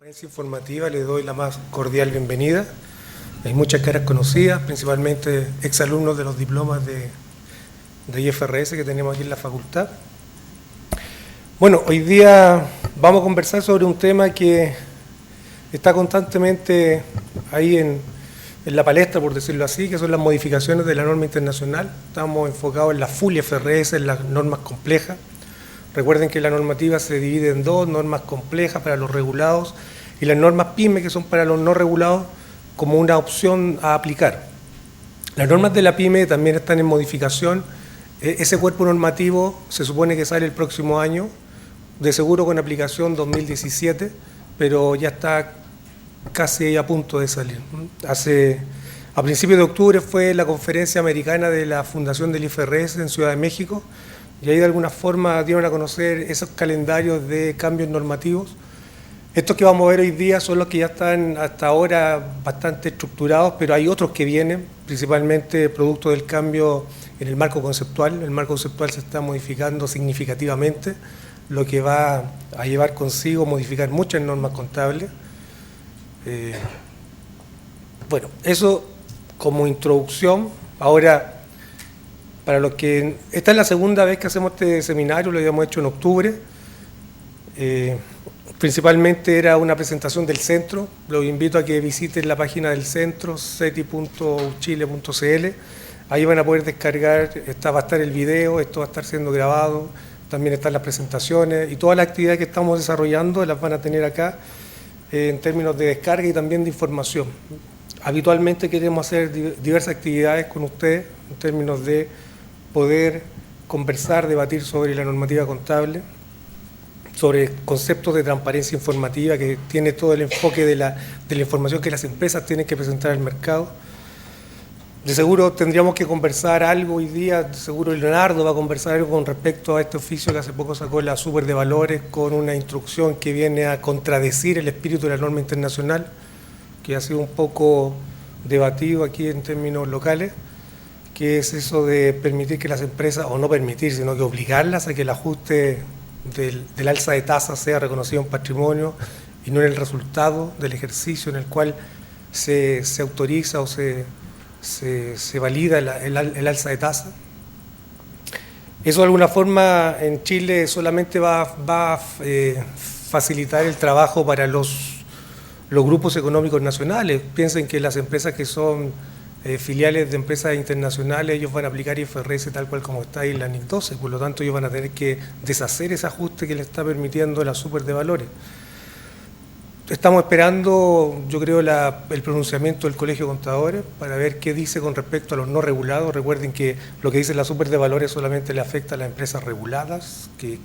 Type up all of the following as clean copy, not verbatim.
Conferencia informativa le doy la más cordial bienvenida. Hay muchas caras conocidas, principalmente exalumnos de los diplomas de IFRS que tenemos aquí en la facultad. Bueno, hoy día vamos a conversar sobre un tema que está constantemente ahí en la palestra, por decirlo así, que son las modificaciones de la norma internacional. Estamos enfocados en la full IFRS, en las normas complejas. Recuerden que la normativa se divide en dos: normas complejas para los regulados y las normas PYME, que son para los no regulados, como una opción a aplicar. Las normas de la PYME también están en modificación. Ese cuerpo normativo se supone que sale el próximo año, de seguro con aplicación 2017, pero ya está casi a punto de salir. A principios de octubre fue la conferencia americana de la Fundación del IFRS en Ciudad de México, y ahí de alguna forma dieron a conocer esos calendarios de cambios normativos. Estos que vamos a ver hoy día son los que ya están hasta ahora bastante estructurados, pero hay otros que vienen, principalmente producto del cambio en el marco conceptual. El marco conceptual se está modificando significativamente, lo que va a llevar consigo modificar muchas normas contables. Bueno, eso como introducción. Ahora, para los que... Esta es la segunda vez que hacemos este seminario, lo habíamos hecho en octubre. Principalmente era una presentación del centro. Los invito a que visiten la página del centro, ceti.uchile.cl. Ahí van a poder descargar, va a estar el video, esto va a estar siendo grabado, también están las presentaciones y todas las actividades que estamos desarrollando las van a tener acá en términos de descarga y también de información. Habitualmente queremos hacer diversas actividades con ustedes en términos de poder conversar, debatir sobre la normativa contable, sobre conceptos de transparencia informativa, que tiene todo el enfoque de la información que las empresas tienen que presentar al mercado. De seguro tendríamos que conversar algo hoy día, de seguro Leonardo va a conversar algo con respecto a este oficio que hace poco sacó la Super de Valores, con una instrucción que viene a contradecir el espíritu de la norma internacional, que ha sido un poco debatido aquí en términos locales, que es eso de permitir que las empresas, o no permitir, sino que obligarlas a que el ajuste del alza de tasas sea reconocido en patrimonio y no en el resultado del ejercicio en el cual se autoriza o se valida el alza de tasa. Eso de alguna forma en Chile solamente va a facilitar el trabajo para los grupos económicos nacionales. Piensen que las empresas que son filiales de empresas internacionales, ellos van a aplicar IFRS tal cual como está ahí en la NIC 12, por lo tanto ellos van a tener que deshacer ese ajuste que le está permitiendo la Super de Valores. Estamos esperando, yo creo, el pronunciamiento del Colegio de Contadores para ver qué dice con respecto a los no regulados. Recuerden que lo que dice la Super de Valores solamente le afecta a las empresas reguladas, que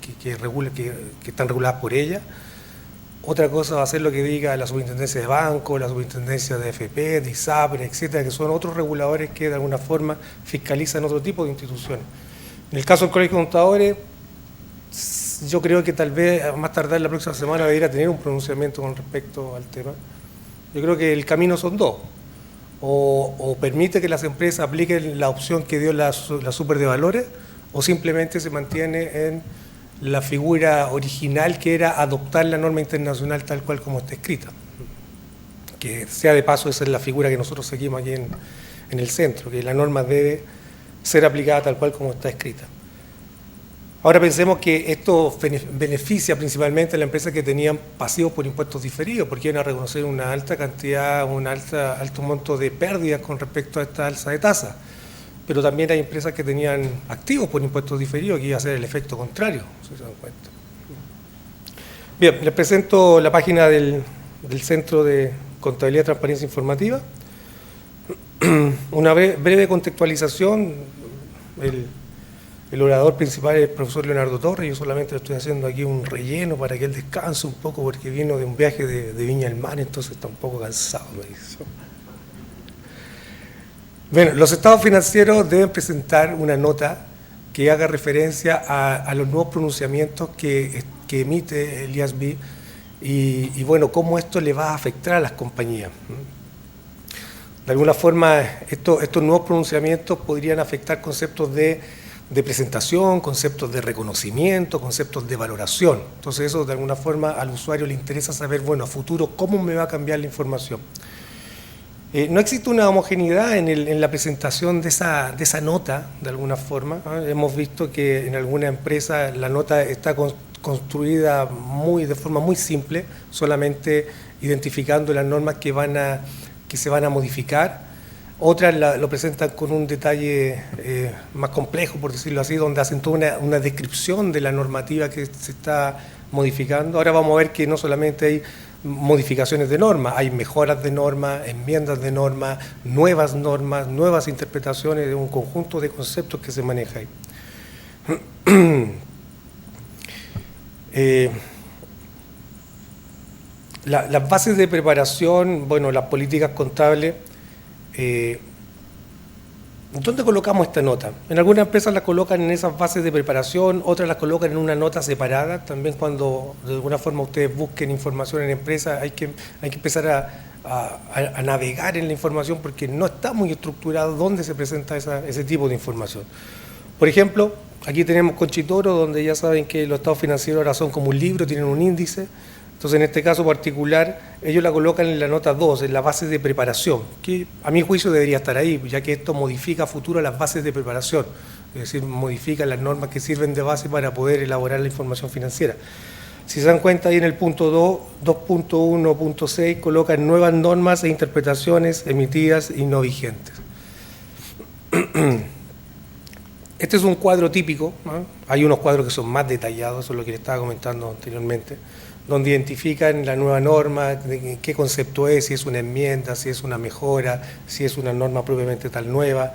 están reguladas por ella. Otra cosa va a ser lo que diga la Superintendencia de Banco, la Superintendencia de FP, de ISAPRE, etcétera, que son otros reguladores que de alguna forma fiscalizan otro tipo de instituciones. En el caso del Colegio de Contadores, yo creo que tal vez más tardar la próxima semana debería tener un pronunciamiento con respecto al tema. Yo creo que el camino son dos: o permite que las empresas apliquen la opción que dio la Super de Valores, o simplemente se mantiene en la figura original, que era adoptar la norma internacional tal cual como está escrita. Que sea de paso, esa es la figura que nosotros seguimos aquí en el centro, que la norma debe ser aplicada tal cual como está escrita. Ahora pensemos que esto beneficia principalmente a las empresas que tenían pasivos por impuestos diferidos, porque iban a reconocer una alta cantidad, alto monto de pérdidas con respecto a esta alza de tasa. Pero también hay empresas que tenían activos por impuestos diferidos, que iba a ser el efecto contrario, si se dan cuenta. Bien, les presento la página del Centro de Contabilidad y Transparencia Informativa. Una breve contextualización. El orador principal es el profesor Leonardo Torres. Yo solamente estoy haciendo aquí un relleno para que él descanse un poco, porque vino de un viaje de Viña del Mar, entonces está un poco cansado, me dice. Bueno, los estados financieros deben presentar una nota que haga referencia a los nuevos pronunciamientos que emite el IASB y bueno, cómo esto le va a afectar a las compañías. De alguna forma, estos nuevos pronunciamientos podrían afectar conceptos de de presentación, conceptos de reconocimiento, conceptos de valoración. Entonces eso de alguna forma al usuario le interesa saber, bueno, a futuro, ¿cómo me va a cambiar la información? No existe una homogeneidad en la presentación de esa nota, de alguna forma. Hemos visto que en alguna empresa la nota está construida de forma muy simple, solamente identificando las normas que se van a modificar. Otras lo presentan con un detalle más complejo, por decirlo así, donde hacen toda una descripción de la normativa que se está modificando. Ahora vamos a ver que no solamente hay modificaciones de normas, hay mejoras de normas, enmiendas de normas, nuevas interpretaciones de un conjunto de conceptos que se maneja ahí. Las bases de preparación, bueno, las políticas contables. ¿Dónde colocamos esta nota? En algunas empresas la colocan en esas bases de preparación, otras la colocan en una nota separada. También cuando de alguna forma ustedes busquen información en empresas hay que empezar a navegar en la información porque no está muy estructurado dónde se presenta ese tipo de información. Por ejemplo, aquí tenemos Conchitoro, donde ya saben que los estados financieros ahora son como un libro, tienen un índice. Entonces, en este caso particular, ellos la colocan en la nota 2, en la base de preparación, que a mi juicio debería estar ahí, ya que esto modifica a futuro las bases de preparación, es decir, modifica las normas que sirven de base para poder elaborar la información financiera. Si se dan cuenta, ahí en el punto 2.1.6 colocan nuevas normas e interpretaciones emitidas y no vigentes. Este es un cuadro típico, ¿no? Hay unos cuadros que son más detallados, eso es lo que les estaba comentando anteriormente, donde identifican la nueva norma, qué concepto es, si es una enmienda, si es una mejora, si es una norma propiamente tal nueva,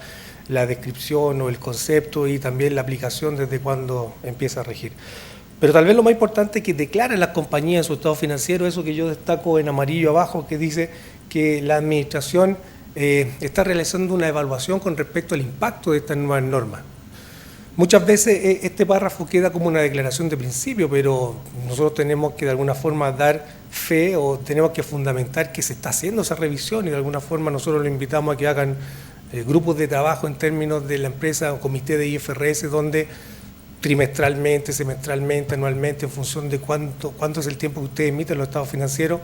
la descripción o el concepto y también la aplicación desde cuándo empieza a regir. Pero tal vez lo más importante es que declaran las compañías en su estado financiero, eso que yo destaco en amarillo abajo, que dice que la administración está realizando una evaluación con respecto al impacto de estas nuevas normas. Muchas veces este párrafo queda como una declaración de principio, pero nosotros tenemos que de alguna forma dar fe o tenemos que fundamentar que se está haciendo esa revisión y de alguna forma nosotros lo invitamos a que hagan grupos de trabajo en términos de la empresa o comité de IFRS donde trimestralmente, semestralmente, anualmente, en función de cuánto es el tiempo que ustedes emiten los estados financieros,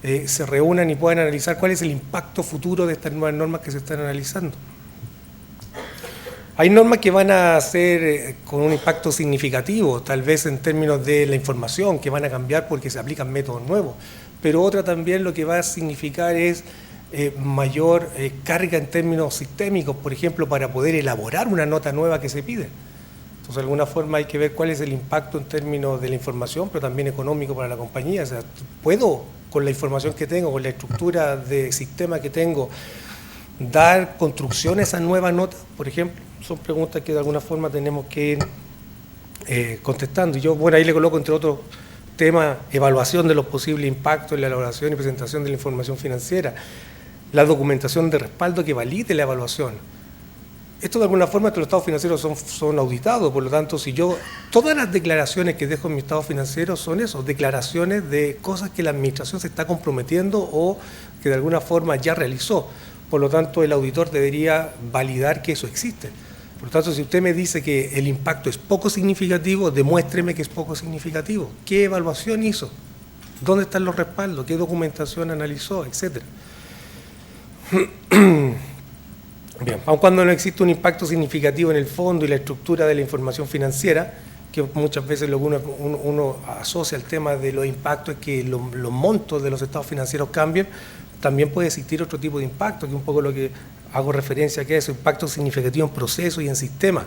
se reúnan y puedan analizar cuál es el impacto futuro de estas nuevas normas que se están analizando. Hay normas que van a ser con un impacto significativo, tal vez en términos de la información, que van a cambiar porque se aplican métodos nuevos, pero otra también lo que va a significar es mayor carga en términos sistémicos, por ejemplo, para poder elaborar una nota nueva que se pide. Entonces, de alguna forma hay que ver cuál es el impacto en términos de la información, pero también económico para la compañía. O sea, puedo, con la información que tengo, con la estructura de sistema que tengo, dar construcción a esa nueva nota, por ejemplo. Son preguntas que de alguna forma tenemos que ir contestando. Y yo, bueno, ahí le coloco entre otros temas, evaluación de los posibles impactos en la elaboración y presentación de la información financiera, la documentación de respaldo que valide la evaluación. Esto de alguna forma, los estados financieros son auditados, por lo tanto, todas las declaraciones que dejo en mi estado financiero son eso, declaraciones de cosas que la administración se está comprometiendo o que de alguna forma ya realizó. Por lo tanto, el auditor debería validar que eso existe. Por lo tanto, si usted me dice que el impacto es poco significativo, demuéstreme que es poco significativo. ¿Qué evaluación hizo? ¿Dónde están los respaldos? ¿Qué documentación analizó? Etcétera. Bien, aun cuando no existe un impacto significativo en el fondo y la estructura de la información financiera, que muchas veces lo que uno asocia al tema de los impactos es que los montos de los estados financieros cambien, también puede existir otro tipo de impacto, que es un poco lo que hago referencia aquí a eso, impacto significativo en procesos y en sistemas.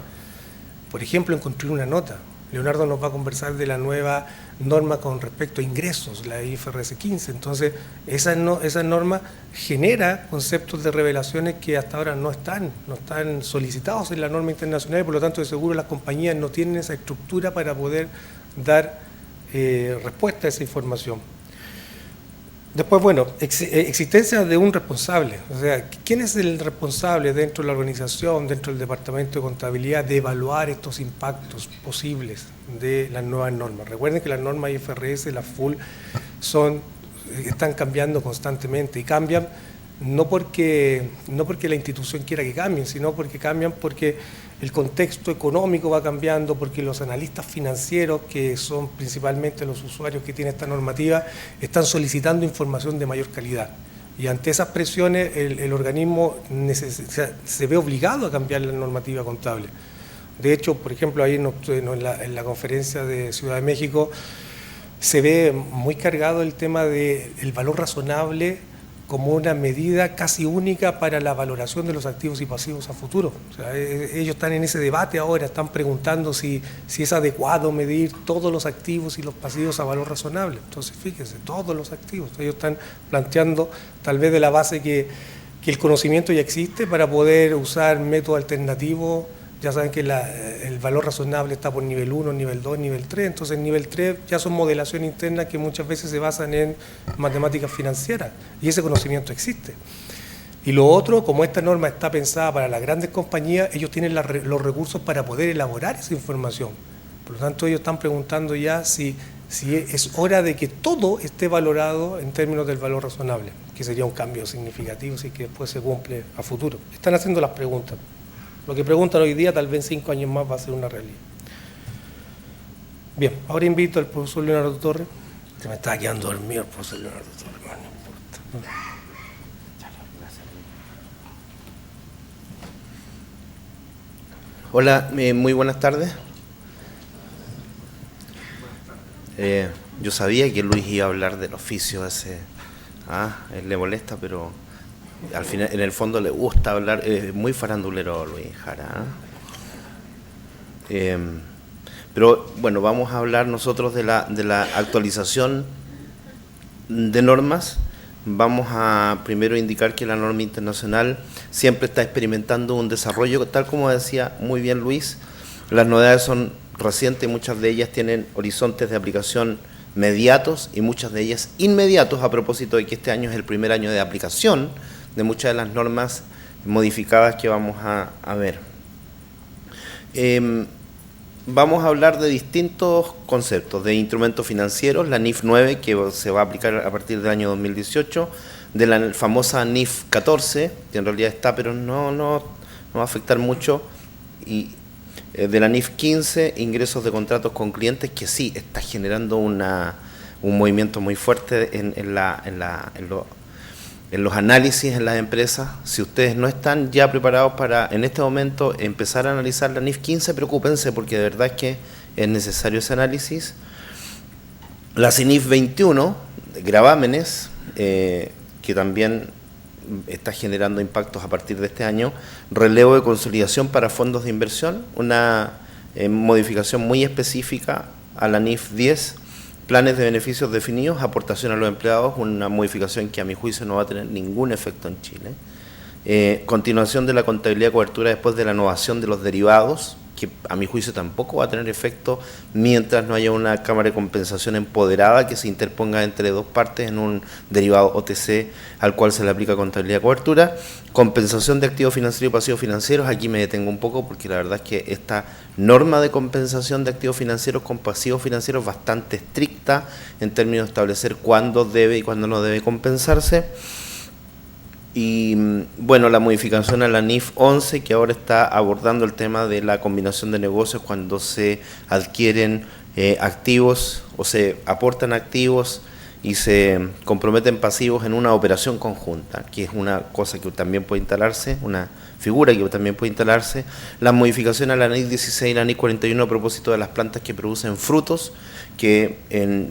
Por ejemplo, en construir una nota. Leonardo nos va a conversar de la nueva norma con respecto a ingresos, la IFRS 15. Entonces, esa norma genera conceptos de revelaciones que hasta ahora no están solicitados en la norma internacional y por lo tanto de seguro las compañías no tienen esa estructura para poder dar respuesta a esa información. Después, bueno, existencia de un responsable. O sea, ¿quién es el responsable dentro de la organización, dentro del departamento de contabilidad, de evaluar estos impactos posibles de las nuevas normas? Recuerden que las normas IFRS, las full, están cambiando constantemente y cambian no porque la institución quiera que cambien, sino porque cambian porque el contexto económico va cambiando porque los analistas financieros, que son principalmente los usuarios que tienen esta normativa, están solicitando información de mayor calidad. Y ante esas presiones el organismo se ve obligado a cambiar la normativa contable. De hecho, por ejemplo, ahí en la conferencia de Ciudad de México se ve muy cargado el tema del valor razonable como una medida casi única para la valoración de los activos y pasivos a futuro. O sea, ellos están en ese debate ahora, están preguntando si es adecuado medir todos los activos y los pasivos a valor razonable. Entonces, fíjense, todos los activos. Ellos están planteando, tal vez de la base que el conocimiento ya existe para poder usar métodos alternativos. Ya saben que el valor razonable está por nivel 1, nivel 2, nivel 3, entonces el nivel 3 ya son modelaciones internas que muchas veces se basan en matemáticas financieras y ese conocimiento existe. Y lo otro, como esta norma está pensada para las grandes compañías, ellos tienen los recursos para poder elaborar esa información. Por lo tanto, ellos están preguntando ya si es hora de que todo esté valorado en términos del valor razonable, que sería un cambio significativo si que después se cumple a futuro. Están haciendo las preguntas. Lo que preguntan hoy día, tal vez en 5 años más va a ser una realidad. Bien, ahora invito al profesor Leonardo Torres. Se me está quedando dormido el profesor Leonardo Torres, no importa. Hola, muy buenas tardes. Yo sabía que Luis iba a hablar del oficio ese. Él le molesta, pero al final, en el fondo le gusta hablar. Es muy farandulero Luis Jara. Pero bueno, vamos a hablar nosotros de la actualización de normas. Vamos a primero indicar que la norma internacional siempre está experimentando un desarrollo, tal como decía muy bien Luis. Las novedades son recientes, muchas de ellas tienen horizontes de aplicación mediatos y muchas de ellas inmediatos, a propósito de que este año es el primer año de aplicación de muchas de las normas modificadas que vamos a ver. Vamos a hablar de distintos conceptos, de instrumentos financieros, la NIF 9, que se va a aplicar a partir del año 2018, de la famosa NIF 14, que en realidad está, pero no va a afectar mucho, y de la NIF 15, ingresos de contratos con clientes, que sí está generando un movimiento muy fuerte en los análisis en las empresas. Si ustedes no están ya preparados para en este momento empezar a analizar la NIF 15, preocúpense porque de verdad es que es necesario ese análisis. La NIF 21, gravámenes, que también está generando impactos a partir de este año, relevo de consolidación para fondos de inversión, una modificación muy específica a la NIF 10, planes de beneficios definidos, aportación a los empleados, una modificación que a mi juicio no va a tener ningún efecto en Chile. Continuación de la contabilidad de cobertura después de la innovación de los derivados, que a mi juicio tampoco va a tener efecto mientras no haya una cámara de compensación empoderada que se interponga entre dos partes en un derivado OTC al cual se le aplica contabilidad de cobertura. Compensación de activos financieros y pasivos financieros, aquí me detengo un poco porque la verdad es que esta norma de compensación de activos financieros con pasivos financieros es bastante estricta en términos de establecer cuándo debe y cuándo no debe compensarse. Y bueno, la modificación a la NIF 11, que ahora está abordando el tema de la combinación de negocios cuando se adquieren activos o se aportan activos y se comprometen pasivos en una operación conjunta, que es una cosa que también puede instalarse, una figura que también puede instalarse. La modificación a la NIF 16 y la NIF 41 a propósito de las plantas que producen frutos, que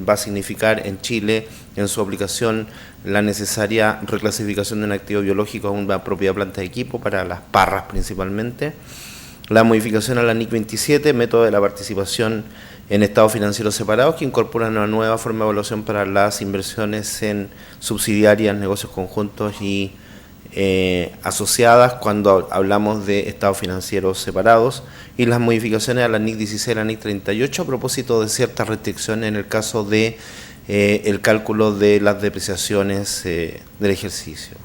va a significar en Chile, en su aplicación, la necesaria reclasificación de un activo biológico a una propiedad planta de equipo para las parras principalmente. La modificación a la NIC 27, método de la participación en estados financieros separados, que incorpora una nueva forma de evaluación para las inversiones en subsidiarias, negocios conjuntos y asociadas cuando hablamos de estados financieros separados, y las modificaciones a la NIC 16 y la NIC 38 a propósito de ciertas restricciones en el caso de el cálculo de las depreciaciones del ejercicio.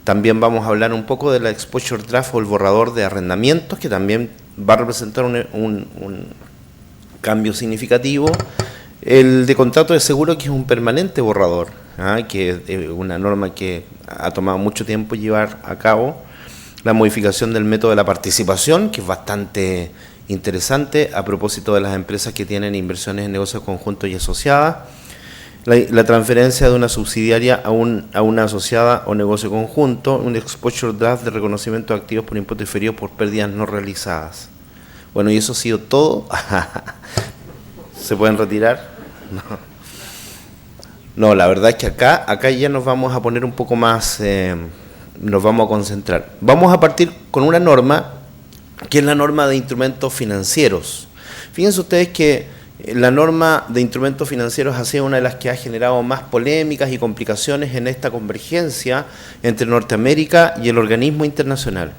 También vamos a hablar un poco de la exposure draft o el borrador de arrendamientos, que también va a representar un cambio significativo. El de contrato de seguro, que es un permanente borrador, que es una norma que ha tomado mucho tiempo llevar a cabo. la modificación del método de la participación, que es bastante interesante a propósito de las empresas que tienen inversiones en negocios conjuntos y asociadas, la transferencia de una subsidiaria a una asociada o negocio conjunto, un exposure draft de reconocimiento de activos por impuestos diferidos por pérdidas no realizadas. Bueno, y eso ha sido todo. ¿Se pueden retirar? No, la verdad es que acá ya nos vamos a poner un poco más, nos vamos a concentrar. Vamos a partir con una norma, que es la norma de instrumentos financieros. Fíjense ustedes que la norma de instrumentos financieros ha sido una de las que ha generado más polémicas y complicaciones en esta convergencia entre Norteamérica y el organismo internacional.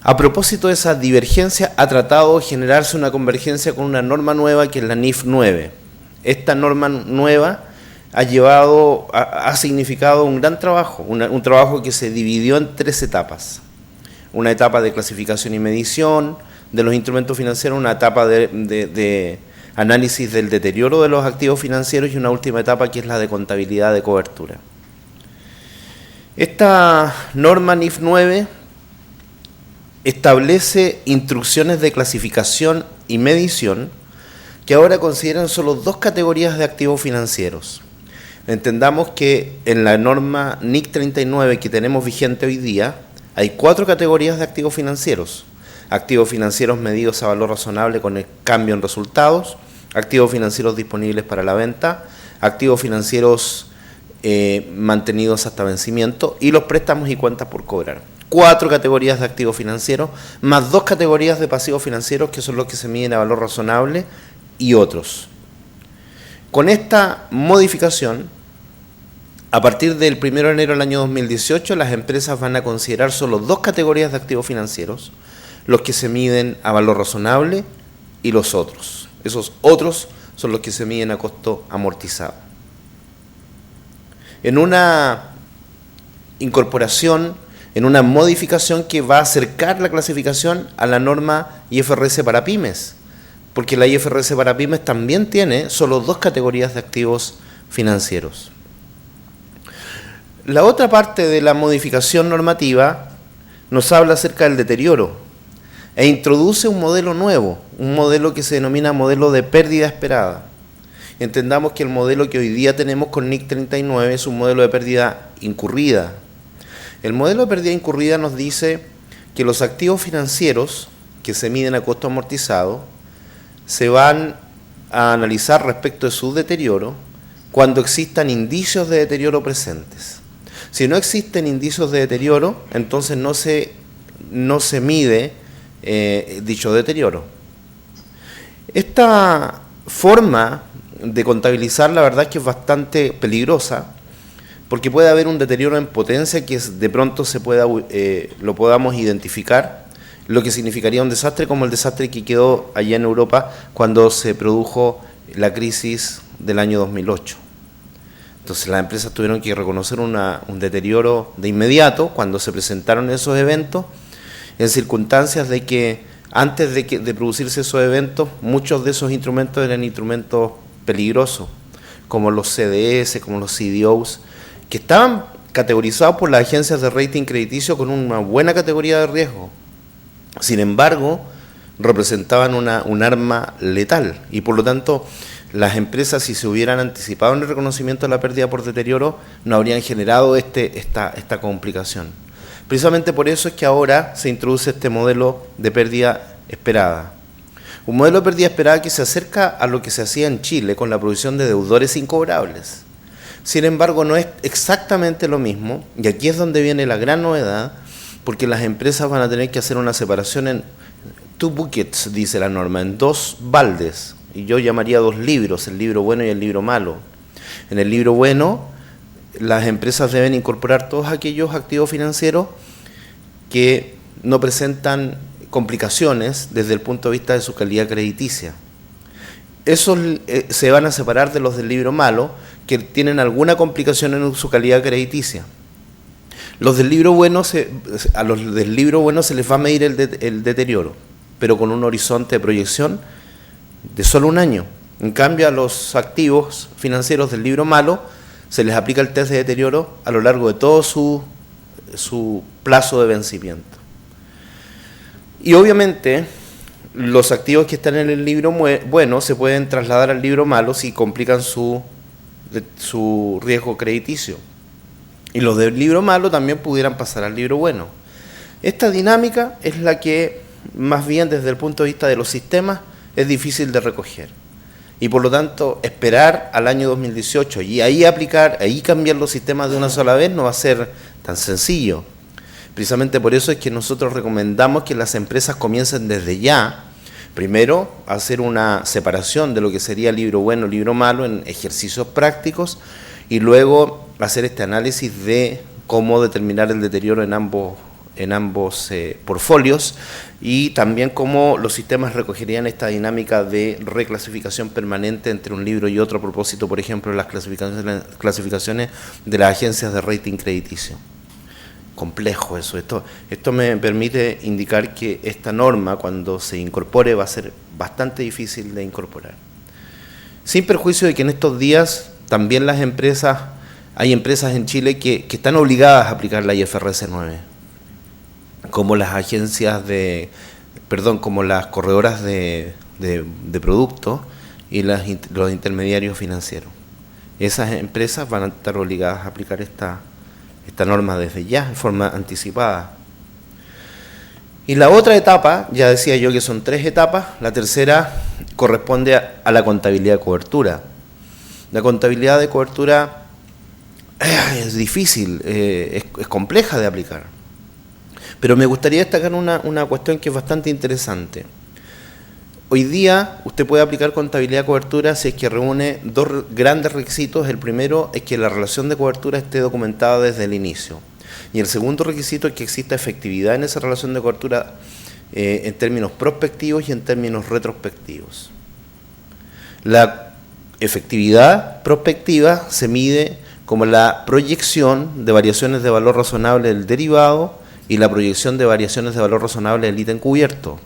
A propósito de esa divergencia, ha tratado de generarse una convergencia con una norma nueva que es la NIF 9. Esta norma nueva ha significado un gran trabajo, un trabajo que se dividió en 3 etapas. Una etapa de clasificación y medición de los instrumentos financieros, una etapa de análisis del deterioro de los activos financieros y una última etapa que es la de contabilidad de cobertura. Esta norma NIF 9 establece instrucciones de clasificación y medición que ahora consideran solo 2 categorías de activos financieros. Entendamos que en la norma NIC 39 que tenemos vigente hoy día, hay 4 categorías de activos financieros. Activos financieros medidos a valor razonable con el cambio en resultados, activos financieros disponibles para la venta, activos financieros mantenidos hasta vencimiento y los préstamos y cuentas por cobrar. 4 categorías de activos financieros, más 2 categorías de pasivos financieros que son los que se miden a valor razonable y otros. Con esta modificación, a partir del 1 de enero del año 2018, las empresas van a considerar solo 2 categorías de activos financieros, los que se miden a valor razonable y los otros. Esos otros son los que se miden a costo amortizado. En una incorporación, en una modificación que va a acercar la clasificación a la norma IFRS para pymes, porque la IFRS para pymes también tiene solo 2 categorías de activos financieros. La otra parte de la modificación normativa nos habla acerca del deterioro e introduce un modelo nuevo, un modelo que se denomina modelo de pérdida esperada. Entendamos que el modelo que hoy día tenemos con NIC 39 es un modelo de pérdida incurrida. El modelo de pérdida incurrida nos dice que los activos financieros que se miden a costo amortizado se van a analizar respecto de su deterioro cuando existan indicios de deterioro presentes. Si no existen indicios de deterioro, entonces no se mide dicho deterioro. Esta forma de contabilizar la verdad es que es bastante peligrosa porque puede haber un deterioro en potencia que de pronto lo podamos identificar, lo que significaría un desastre como el desastre que quedó allá en Europa cuando se produjo la crisis del año 2008. Entonces las empresas tuvieron que reconocer un deterioro de inmediato cuando se presentaron esos eventos, en circunstancias de que antes de producirse esos eventos, muchos de esos instrumentos eran instrumentos peligrosos, como los CDS, como los CDOs, que estaban categorizados por las agencias de rating crediticio con una buena categoría de riesgo. Sin embargo, representaban un arma letal y por lo tanto las empresas, si se hubieran anticipado en el reconocimiento de la pérdida por deterioro, no habrían generado esta complicación. Precisamente por eso es que ahora se introduce este modelo de pérdida esperada. Un modelo de pérdida esperada que se acerca a lo que se hacía en Chile con la provisión de deudores incobrables. Sin embargo, no es exactamente lo mismo, y aquí es donde viene la gran novedad, porque las empresas van a tener que hacer una separación en 2 buckets, dice la norma, en 2 baldes, y yo llamaría 2 libros, el libro bueno y el libro malo. En el libro bueno, las empresas deben incorporar todos aquellos activos financieros que no presentan complicaciones desde el punto de vista de su calidad crediticia. Esos se van a separar de los del libro malo, que tienen alguna complicación en su calidad crediticia. Los del libro bueno a los del libro bueno se les va a medir el deterioro, pero con un horizonte de proyección de solo 1 año. En cambio, a los activos financieros del libro malo se les aplica el test de deterioro a lo largo de todo su plazo de vencimiento. Y obviamente los activos que están en el libro bueno se pueden trasladar al libro malo si complican su riesgo crediticio. Y los del libro malo también pudieran pasar al libro bueno. Esta dinámica es la que, más bien desde el punto de vista de los sistemas, es difícil de recoger. Y por lo tanto, esperar al año 2018 y ahí cambiar los sistemas de una sola vez no va a ser tan sencillo. Precisamente por eso es que nosotros recomendamos que las empresas comiencen desde ya, primero, a hacer una separación de lo que sería libro bueno, libro malo en ejercicios prácticos, y luego hacer este análisis de cómo determinar el deterioro en ambos portfolios, y también cómo los sistemas recogerían esta dinámica de reclasificación permanente entre un libro y otro, a propósito, por ejemplo, de las clasificaciones de las agencias de rating crediticio. Complejo eso. Esto me permite indicar que esta norma, cuando se incorpore, va a ser bastante difícil de incorporar. Sin perjuicio de que en estos días también hay empresas en Chile que están obligadas a aplicar la IFRS 9, como las como las corredoras de productos y los intermediarios financieros. Esas empresas van a estar obligadas a aplicar esta norma desde ya, de forma anticipada. Y la otra etapa, ya decía yo que son 3 etapas, la tercera corresponde a la contabilidad de cobertura. La contabilidad de cobertura es difícil, es compleja de aplicar. Pero me gustaría destacar una cuestión que es bastante interesante. Hoy día usted puede aplicar contabilidad de cobertura si es que reúne 2 grandes requisitos. El primero es que la relación de cobertura esté documentada desde el inicio. Y el segundo requisito es que exista efectividad en esa relación de cobertura en términos prospectivos y en términos retrospectivos. La efectividad prospectiva se mide como la proyección de variaciones de valor razonable del derivado y la proyección de variaciones de valor razonable del ítem cubierto.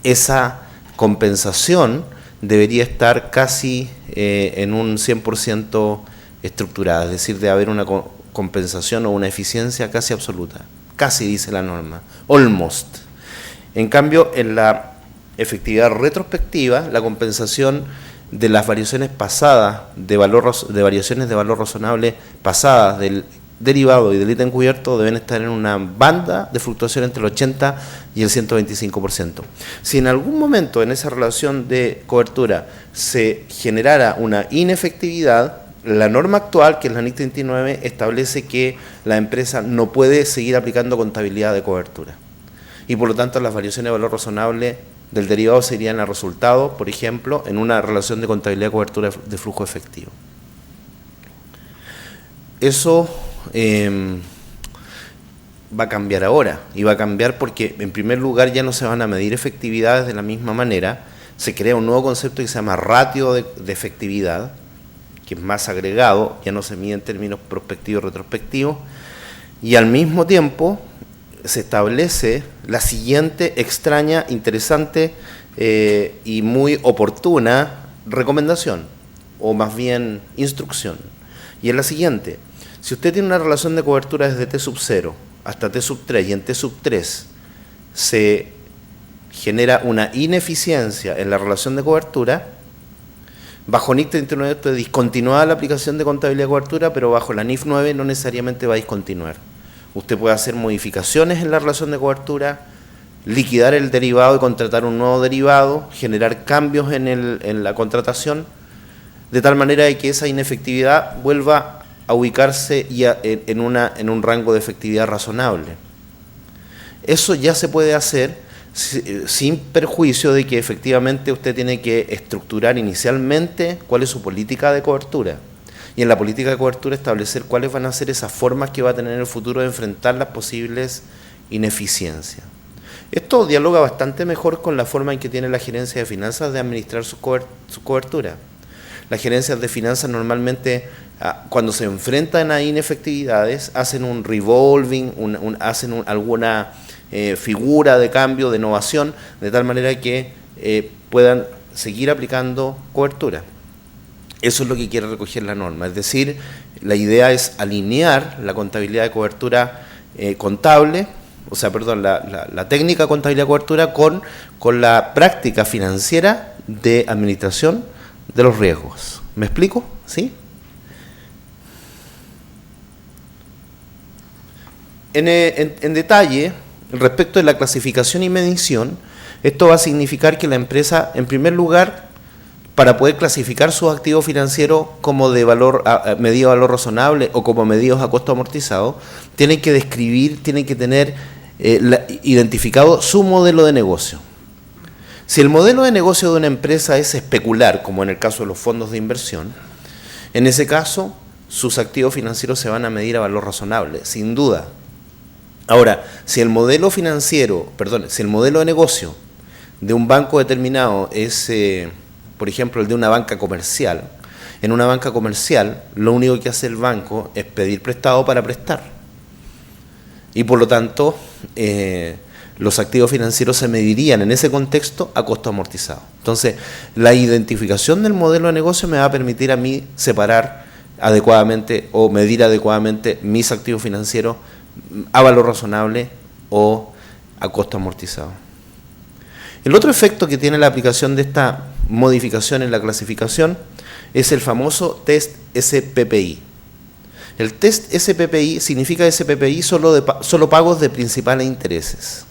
Esa compensación debería estar casi en un 100% estructurada, es decir, de haber una compensación o una eficiencia casi absoluta. Casi dice la norma, almost. En cambio, en la efectividad retrospectiva, la compensación de las variaciones pasadas, de variaciones de valor razonable pasadas del derivado y del ítem cubierto deben estar en una banda de fluctuación entre el 80 y el 125%. Si en algún momento en esa relación de cobertura se generara una inefectividad, la norma actual, que es la NIC 39, establece que la empresa no puede seguir aplicando contabilidad de cobertura. Y por lo tanto las variaciones de valor razonable del derivado serían el resultado, por ejemplo, en una relación de contabilidad de cobertura de flujo efectivo. Eso va a cambiar ahora, y va a cambiar porque en primer lugar ya no se van a medir efectividades de la misma manera. Se crea un nuevo concepto que se llama ratio de efectividad, que es más agregado, ya no se mide en términos prospectivos y retrospectivos, y al mismo tiempo se establece la siguiente extraña, interesante y muy oportuna recomendación, o más bien instrucción, y es la siguiente: si usted tiene una relación de cobertura desde T sub 0 hasta T sub 3 y en T sub 3 se genera una ineficiencia en la relación de cobertura, bajo NIC 39 usted discontinúa la aplicación de contabilidad de cobertura, pero bajo la NIF 9 no necesariamente va a discontinuar. Usted puede hacer modificaciones en la relación de cobertura, liquidar el derivado y contratar un nuevo derivado, generar cambios en la contratación, de tal manera de que esa inefectividad vuelva a ubicarse en un rango de efectividad razonable. Eso ya se puede hacer sin perjuicio de que efectivamente usted tiene que estructurar inicialmente cuál es su política de cobertura, y en la política de cobertura establecer cuáles van a ser esas formas que va a tener en el futuro de enfrentar las posibles ineficiencias. Esto dialoga bastante mejor con la forma en que tiene la gerencia de finanzas de administrar su cobertura. Las gerencias de finanzas normalmente, cuando se enfrentan a inefectividades, hacen un revolving, hacen alguna figura de cambio, de innovación, de tal manera que puedan seguir aplicando cobertura. Eso es lo que quiere recoger la norma, es decir, la idea es alinear la contabilidad de cobertura contable, o sea, perdón, la técnica de contabilidad de cobertura con la práctica financiera de administración de los riesgos. ¿Me explico? ¿Sí? En detalle, respecto de la clasificación y medición, esto va a significar que la empresa, en primer lugar, para poder clasificar sus activos financieros como de valor medido a valor razonable o como medidos a costo amortizado, tienen que describir, tienen que tener identificado su modelo de negocio. Si el modelo de negocio de una empresa es especular, como en el caso de los fondos de inversión, en ese caso sus activos financieros se van a medir a valor razonable, sin duda. Ahora, si el modelo financiero, si el modelo de negocio de un banco determinado es, por ejemplo, el de una banca comercial, en una banca comercial lo único que hace el banco es pedir prestado para prestar. Y por lo tanto, los activos financieros se medirían en ese contexto a costo amortizado. Entonces, la identificación del modelo de negocio me va a permitir a mí separar adecuadamente o medir adecuadamente mis activos financieros a valor razonable o a costo amortizado. El otro efecto que tiene la aplicación de esta modificación en la clasificación es el famoso test SPPI. El test SPPI significa SPPI solo pagos de principal e intereses.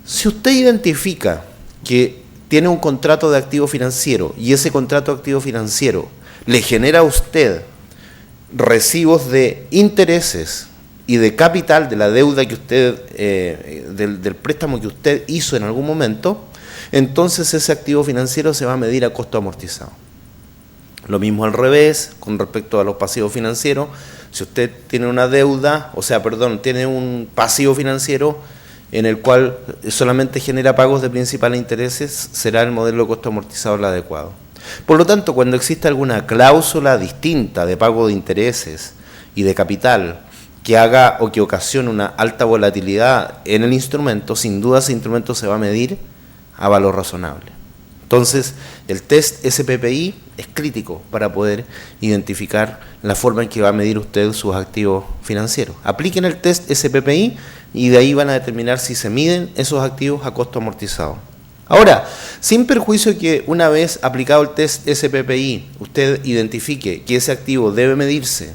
Si usted identifica que tiene un contrato de activo financiero y ese contrato de activo financiero le genera a usted recibos de intereses y de capital de la deuda que usted, del préstamo que usted hizo en algún momento, entonces ese activo financiero se va a medir a costo amortizado. Lo mismo al revés, con respecto a los pasivos financieros. Si usted tiene una deuda, tiene un pasivo financiero en el cual solamente genera pagos de principal e intereses, será el modelo de costo amortizado el adecuado. Por lo tanto, cuando exista alguna cláusula distinta de pago de intereses y de capital que haga o que ocasione una alta volatilidad en el instrumento, sin duda ese instrumento se va a medir a valor razonable. Entonces, el test SPPI es crítico para poder identificar la forma en que va a medir usted sus activos financieros. Apliquen el test SPPI y de ahí van a determinar si se miden esos activos a costo amortizado. Ahora, sin perjuicio que una vez aplicado el test SPPI, usted identifique que ese activo debe medirse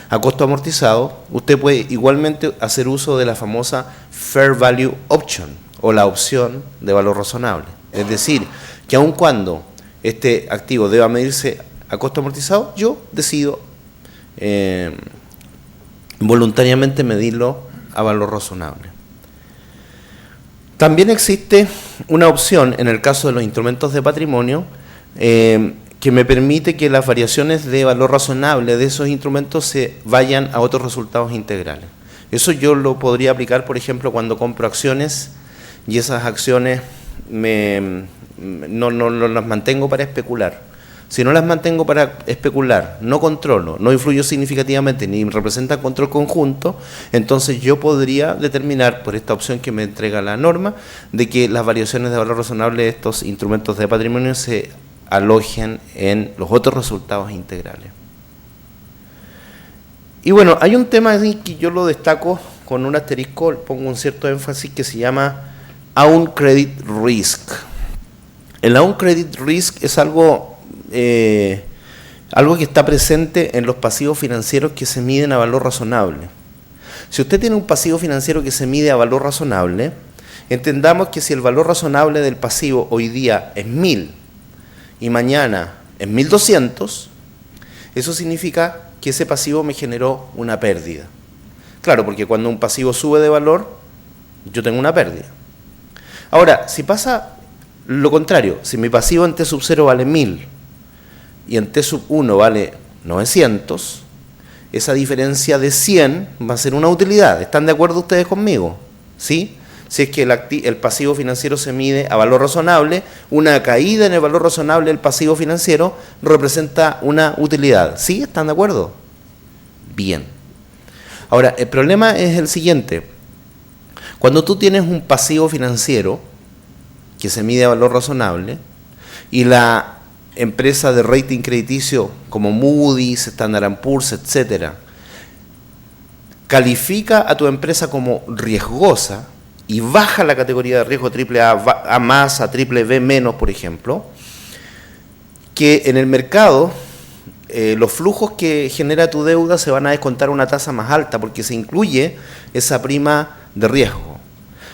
a costo amortizado, usted puede igualmente hacer uso de la famosa Fair Value Option o la opción de valor razonable. Es decir, que aun cuando este activo deba medirse a costo amortizado, yo decido voluntariamente medirlo a valor razonable. También existe una opción en el caso de los instrumentos de patrimonio que me permite que las variaciones de valor razonable de esos instrumentos se vayan a otros resultados integrales. Eso yo lo podría aplicar, por ejemplo, cuando compro acciones y esas acciones no las mantengo para especular. Si no las mantengo para especular, no controlo, no influyo significativamente ni representa control conjunto, entonces yo podría determinar por esta opción que me entrega la norma de que las variaciones de valor razonable de estos instrumentos de patrimonio se alojen en los otros resultados integrales. Y bueno, hay un tema ahí que yo lo destaco con un asterisco, pongo un cierto énfasis que se llama Own Credit Risk. El Own Credit Risk es algo que está presente en los pasivos financieros que se miden a valor razonable. Si usted tiene un pasivo financiero que se mide a valor razonable, entendamos que si el valor razonable del pasivo hoy día es 1000 y mañana es 1200, eso significa que ese pasivo me generó una pérdida. Claro, porque cuando un pasivo sube de valor, yo tengo una pérdida. Ahora, si pasa lo contrario, si mi pasivo en T sub 0 vale 1000 y en T sub 1 vale 900, esa diferencia de 100 va a ser una utilidad. ¿Están de acuerdo ustedes conmigo? ¿Sí? Si es que el pasivo financiero se mide a valor razonable, una caída en el valor razonable del pasivo financiero representa una utilidad. ¿Sí? ¿Están de acuerdo? Bien. Ahora, el problema es el siguiente. Cuando tú tienes un pasivo financiero que se mide a valor razonable y la empresa de rating crediticio como Moody's, Standard & Poor's, etcétera, califica a tu empresa como riesgosa y baja la categoría de riesgo triple A más a triple B menos, por ejemplo, que en el mercado los flujos que genera tu deuda se van a descontar a una tasa más alta porque se incluye esa prima de riesgo.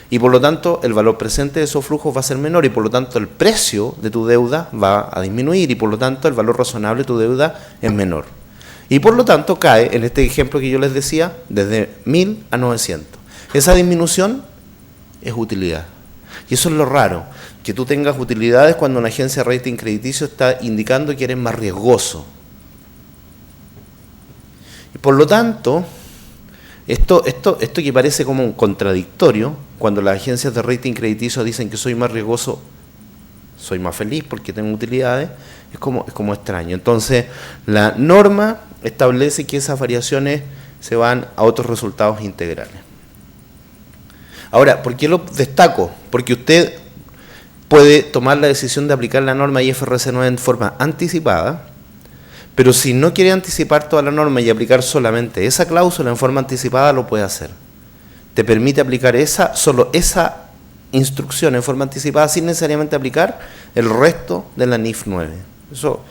Y por lo tanto el valor presente de esos flujos va a ser menor y por lo tanto el precio de tu deuda va a disminuir y por lo tanto el valor razonable de tu deuda es menor. Y por lo tanto cae, en este ejemplo que yo les decía, desde 1.000 a 900. Esa disminución es utilidad. Y eso es lo raro, que tú tengas utilidades cuando una agencia de rating crediticio está indicando que eres más riesgoso. Y por lo tanto, esto que parece como un contradictorio, cuando las agencias de rating crediticio dicen que soy más riesgoso, soy más feliz porque tengo utilidades, es como extraño. Entonces, la norma establece que esas variaciones se van a otros resultados integrales. Ahora, ¿por qué lo destaco? Porque usted puede tomar la decisión de aplicar la norma IFRS 9 en forma anticipada, pero si no quiere anticipar toda la norma y aplicar solamente esa cláusula en forma anticipada, lo puede hacer. Te permite aplicar solo esa instrucción en forma anticipada sin necesariamente aplicar el resto de la NIF 9. Eso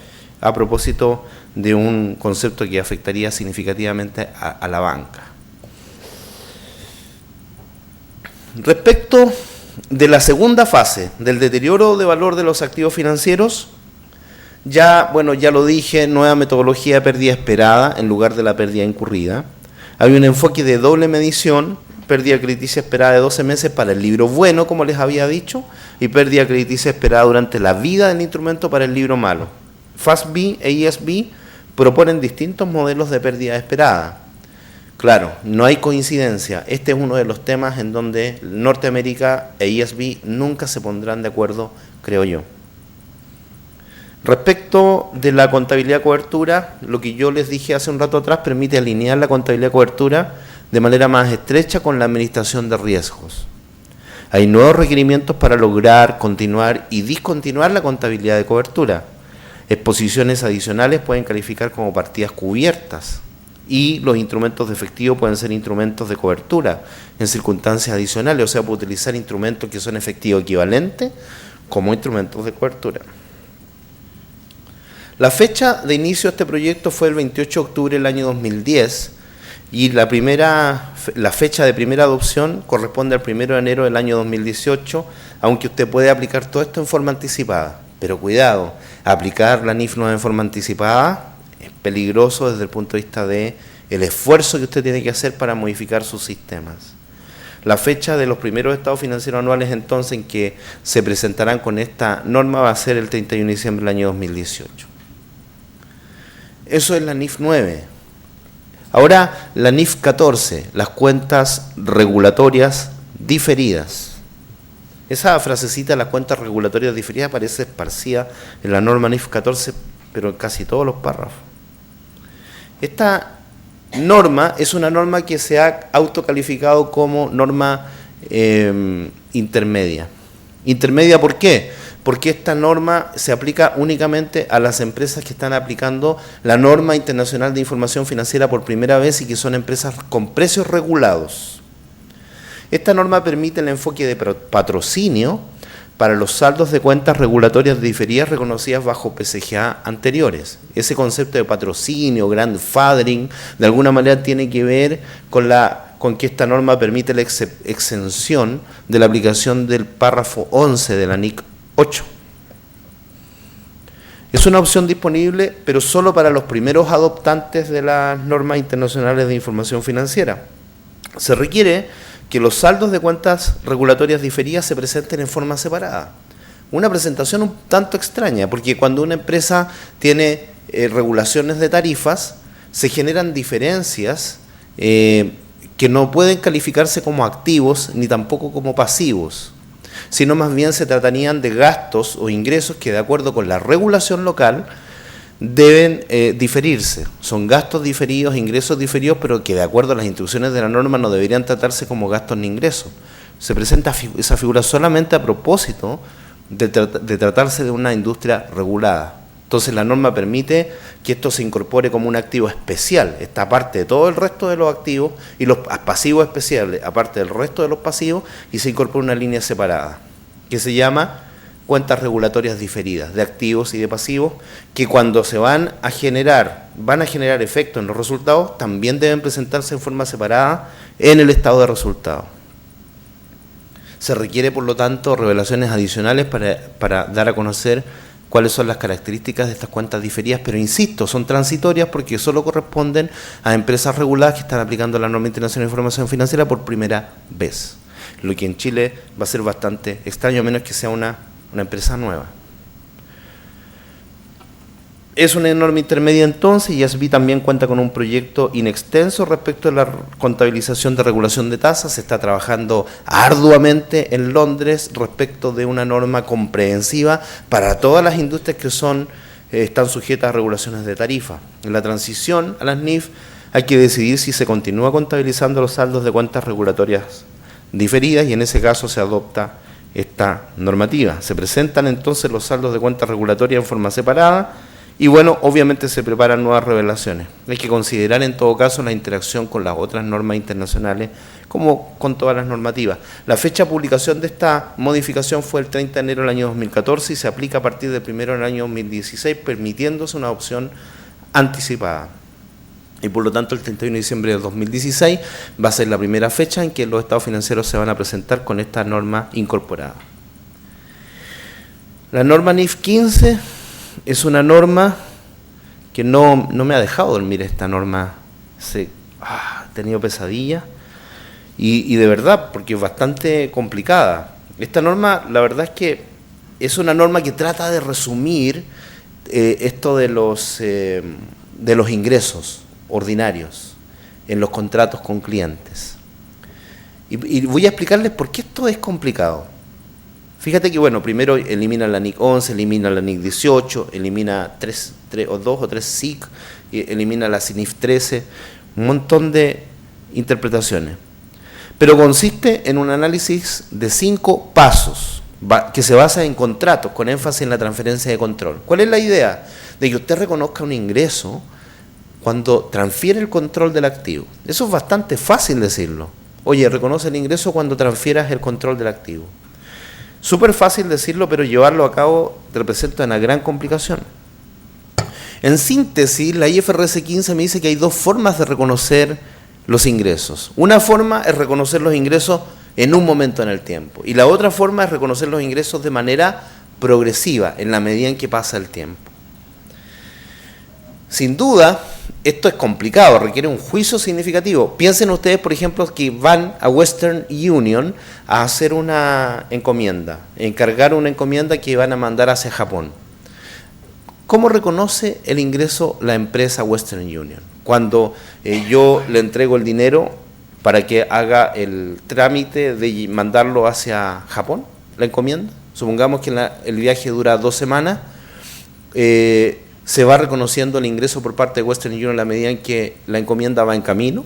a propósito de un concepto que afectaría significativamente a la banca. Respecto de la segunda fase, del deterioro de valor de los activos financieros, ya lo dije, nueva metodología de pérdida esperada en lugar de la pérdida incurrida. Hay un enfoque de doble medición, pérdida crediticia esperada de 12 meses para el libro bueno, como les había dicho, y pérdida crediticia esperada durante la vida del instrumento para el libro malo. FASB e IASB proponen distintos modelos de pérdida esperada. Claro, no hay coincidencia. Este es uno de los temas en donde Norteamérica e IASB nunca se pondrán de acuerdo, creo yo. Respecto de la contabilidad cobertura, lo que yo les dije hace un rato atrás permite alinear la contabilidad cobertura de manera más estrecha con la administración de riesgos. Hay nuevos requerimientos para lograr, continuar y discontinuar la contabilidad de cobertura. Exposiciones adicionales pueden calificar como partidas cubiertas y los instrumentos de efectivo pueden ser instrumentos de cobertura en circunstancias adicionales, o sea, puede utilizar instrumentos que son efectivo equivalente como instrumentos de cobertura. La fecha de inicio de este proyecto fue el 28 de octubre del año 2010 y la fecha de primera adopción corresponde al 1 de enero del año 2018, aunque usted puede aplicar todo esto en forma anticipada. Pero cuidado, aplicar la NIF 9 en forma anticipada es peligroso desde el punto de vista del esfuerzo que usted tiene que hacer para modificar sus sistemas. La fecha de los primeros estados financieros anuales entonces en que se presentarán con esta norma va a ser el 31 de diciembre del año 2018. Eso es la NIF 9. Ahora la NIF 14, las cuentas regulatorias diferidas. Esa frasecita, las cuentas regulatorias diferidas, aparece esparcida en la norma NIF 14, pero en casi todos los párrafos. Esta norma es una norma que se ha autocalificado como norma intermedia. ¿Intermedia por qué? Porque esta norma se aplica únicamente a las empresas que están aplicando la norma internacional de información financiera por primera vez y que son empresas con precios regulados. Esta norma permite el enfoque de patrocinio para los saldos de cuentas regulatorias diferidas reconocidas bajo PCGA anteriores. Ese concepto de patrocinio, grandfathering, de alguna manera tiene que ver con que esta norma permite la exención de la aplicación del párrafo 11 de la NIC 8. Es una opción disponible, pero solo para los primeros adoptantes de las normas internacionales de información financiera. Se requiere que los saldos de cuentas regulatorias diferidas se presenten en forma separada. Una presentación un tanto extraña, porque cuando una empresa tiene regulaciones de tarifas, se generan diferencias que no pueden calificarse como activos ni tampoco como pasivos, sino más bien se tratarían de gastos o ingresos que de acuerdo con la regulación local deben diferirse. Son gastos diferidos, ingresos diferidos, pero que de acuerdo a las instrucciones de la norma no deberían tratarse como gastos ni ingresos. Se presenta esa figura solamente a propósito de tratarse de una industria regulada. Entonces la norma permite que esto se incorpore como un activo especial, esta aparte de todo el resto de los activos y los pasivos especiales, aparte del resto de los pasivos, y se incorpora una línea separada, que se llama cuentas regulatorias diferidas de activos y de pasivos, que cuando se van a generar efecto en los resultados, también deben presentarse en forma separada en el estado de resultados. Se requiere, por lo tanto, revelaciones adicionales para dar a conocer cuáles son las características de estas cuentas diferidas, pero insisto, son transitorias porque solo corresponden a empresas reguladas que están aplicando la norma internacional de información financiera por primera vez, lo que en Chile va a ser bastante extraño, a menos que sea una empresa nueva. Es una norma intermedia entonces, y ASB también cuenta con un proyecto inextenso respecto a la contabilización de regulación de tasas. Se está trabajando arduamente en Londres respecto de una norma comprensiva para todas las industrias que están sujetas a regulaciones de tarifa. En la transición a las NIF hay que decidir si se continúa contabilizando los saldos de cuentas regulatorias diferidas, y en ese caso se adopta esta normativa. Se presentan entonces los saldos de cuentas regulatorias en forma separada, y bueno, obviamente se preparan nuevas revelaciones. Hay que considerar en todo caso la interacción con las otras normas internacionales, como con todas las normativas. La fecha de publicación de esta modificación fue el 30 de enero del año 2014 y se aplica a partir del 1 del año 2016, permitiéndose una opción anticipada. Y por lo tanto el 31 de diciembre del 2016 va a ser la primera fecha en que los estados financieros se van a presentar con esta norma incorporada. La norma NIF 15 es una norma que no me ha dejado dormir. Esta norma, he tenido pesadillas y de verdad, porque es bastante complicada. Esta norma, la verdad es que es una norma que trata de resumir esto de los ingresos ordinarios en los contratos con clientes. Y voy a explicarles por qué esto es complicado. Fíjate que, bueno, primero elimina la NIC 11, elimina la NIC 18, elimina 2 o 3 SIC, elimina la CINIF 13, un montón de interpretaciones. Pero consiste en un análisis de 5 pasos que se basa en contratos, con énfasis en la transferencia de control. ¿Cuál es la idea? De que usted reconozca un ingreso cuando transfiere el control del activo. Eso es bastante fácil decirlo. Oye, reconoce el ingreso cuando transfieras el control del activo. Súper fácil decirlo, pero llevarlo a cabo representa una gran complicación. En síntesis, la IFRS 15 me dice que hay 2 formas de reconocer los ingresos. Una forma es reconocer los ingresos en un momento en el tiempo, y la otra forma es reconocer los ingresos de manera progresiva, en la medida en que pasa el tiempo. Sin duda, esto es complicado, requiere un juicio significativo. Piensen ustedes, por ejemplo, que van a Western Union a hacer una encomienda, encargar una encomienda que van a mandar hacia Japón. ¿Cómo reconoce el ingreso la empresa Western Union? Cuando yo le entrego el dinero para que haga el trámite de mandarlo hacia Japón, la encomienda. Supongamos que el viaje dura 2 semanas, se va reconociendo el ingreso por parte de Western Union en la medida en que la encomienda va en camino.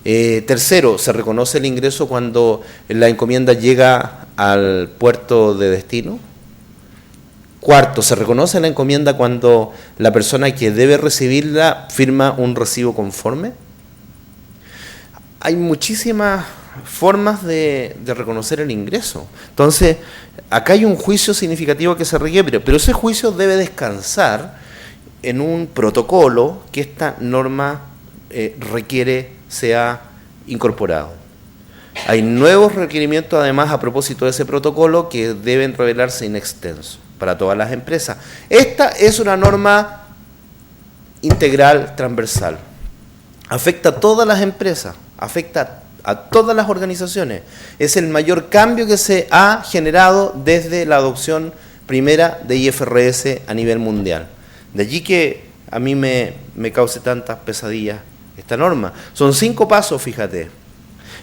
Tercero, se reconoce el ingreso cuando la encomienda llega al puerto de destino. Cuarto, se reconoce la encomienda cuando la persona que debe recibirla firma un recibo conforme. Hay muchísimas formas de reconocer el ingreso. Entonces, acá hay un juicio significativo que se requiere, pero ese juicio debe descansar en un protocolo que esta norma requiere sea incorporado. Hay nuevos requerimientos además a propósito de ese protocolo que deben revelarse in extenso para todas las empresas. Esta es una norma integral, transversal. Afecta a todas las empresas, afecta a todas las organizaciones. Es el mayor cambio que se ha generado desde la adopción primera de IFRS a nivel mundial. De allí que a mí me cause tantas pesadillas esta norma. Son 5 pasos, fíjate.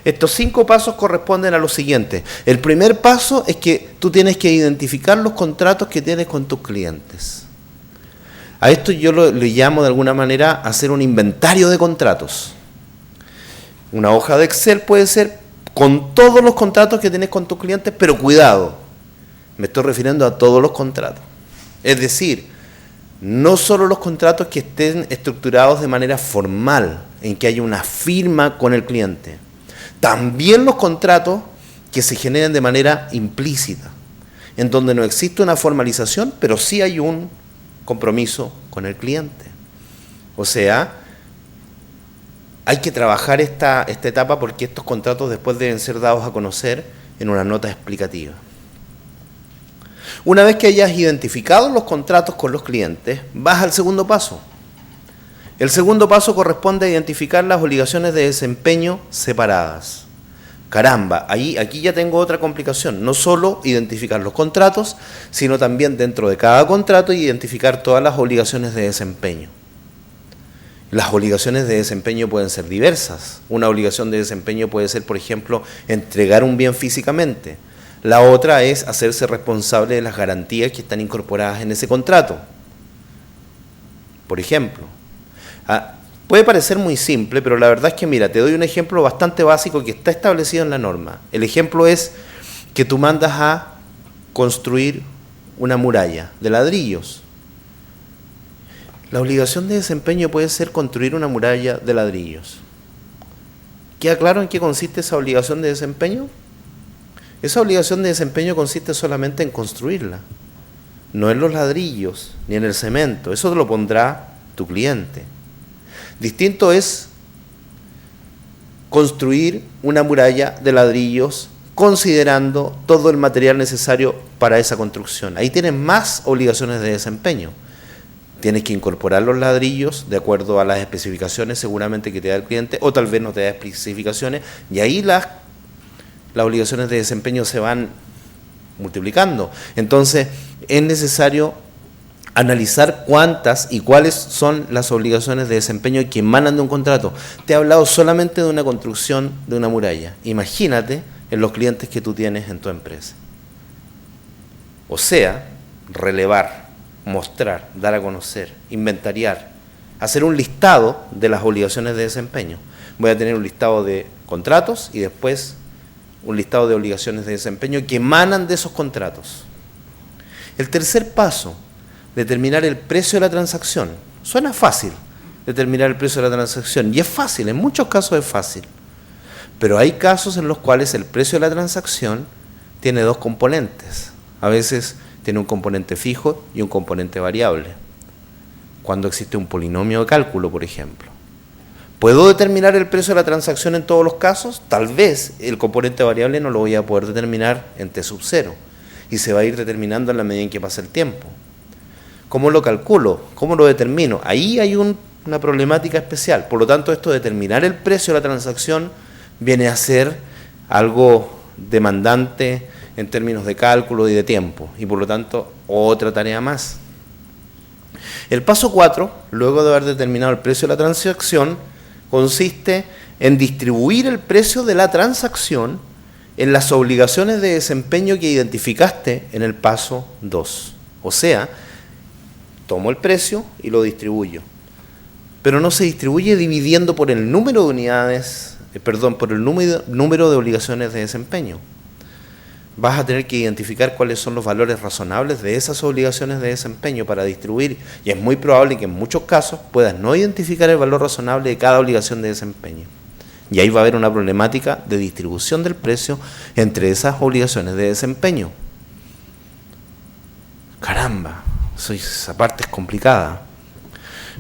Estos 5 pasos corresponden a lo siguiente. El primer paso es que tú tienes que identificar los contratos que tienes con tus clientes. A esto yo le llamo de alguna manera hacer un inventario de contratos. Una hoja de Excel puede ser con todos los contratos que tienes con tus clientes, pero cuidado, me estoy refiriendo a todos los contratos. Es decir, no solo los contratos que estén estructurados de manera formal, en que haya una firma con el cliente, también los contratos que se generen de manera implícita, en donde no existe una formalización, pero sí hay un compromiso con el cliente. O sea, hay que trabajar esta etapa porque estos contratos después deben ser dados a conocer en una nota explicativa. Una vez que hayas identificado los contratos con los clientes, vas al segundo paso. El segundo paso corresponde a identificar las obligaciones de desempeño separadas. Caramba, aquí ya tengo otra complicación. No solo identificar los contratos, sino también dentro de cada contrato identificar todas las obligaciones de desempeño. Las obligaciones de desempeño pueden ser diversas. Una obligación de desempeño puede ser, por ejemplo, entregar un bien físicamente. La otra es hacerse responsable de las garantías que están incorporadas en ese contrato. Por ejemplo, puede parecer muy simple, pero la verdad es que, mira, te doy un ejemplo bastante básico que está establecido en la norma. El ejemplo es que tú mandas a construir una muralla de ladrillos. La obligación de desempeño puede ser construir una muralla de ladrillos. ¿Queda claro en qué consiste esa obligación de desempeño? Esa obligación de desempeño consiste solamente en construirla, no en los ladrillos ni en el cemento. Eso te lo pondrá tu cliente. Distinto es construir una muralla de ladrillos considerando todo el material necesario para esa construcción. Ahí tienes más obligaciones de desempeño. Tienes que incorporar los ladrillos de acuerdo a las especificaciones seguramente que te da el cliente, o tal vez no te da especificaciones, y ahí las obligaciones de desempeño se van multiplicando. Entonces, es necesario analizar cuántas y cuáles son las obligaciones de desempeño que emanan de un contrato. Te he hablado solamente de una construcción de una muralla. Imagínate en los clientes que tú tienes en tu empresa. O sea, relevar, mostrar, dar a conocer, inventariar, hacer un listado de las obligaciones de desempeño. Voy a tener un listado de contratos y después un listado de obligaciones de desempeño que emanan de esos contratos. El tercer paso, determinar el precio de la transacción. Suena fácil determinar el precio de la transacción, y es fácil, en muchos casos es fácil, pero hay casos en los cuales el precio de la transacción tiene dos componentes. A veces tiene un componente fijo y un componente variable. Cuando existe un polinomio de cálculo, por ejemplo. ¿Puedo determinar el precio de la transacción en todos los casos? Tal vez el componente variable no lo voy a poder determinar en T sub 0 y se va a ir determinando en la medida en que pasa el tiempo. ¿Cómo lo calculo? ¿Cómo lo determino? Ahí hay una problemática especial. Por lo tanto, esto de determinar el precio de la transacción viene a ser algo demandante en términos de cálculo y de tiempo, y por lo tanto, otra tarea más. El paso 4, luego de haber determinado el precio de la transacción, consiste en distribuir el precio de la transacción en las obligaciones de desempeño que identificaste en el paso 2. O sea, tomo el precio y lo distribuyo. Pero no se distribuye dividiendo por el número de unidades, por el número de obligaciones de desempeño. Vas a tener que identificar cuáles son los valores razonables de esas obligaciones de desempeño para distribuir, y es muy probable que en muchos casos puedas no identificar el valor razonable de cada obligación de desempeño. Y ahí va a haber una problemática de distribución del precio entre esas obligaciones de desempeño. Caramba, esa parte es complicada.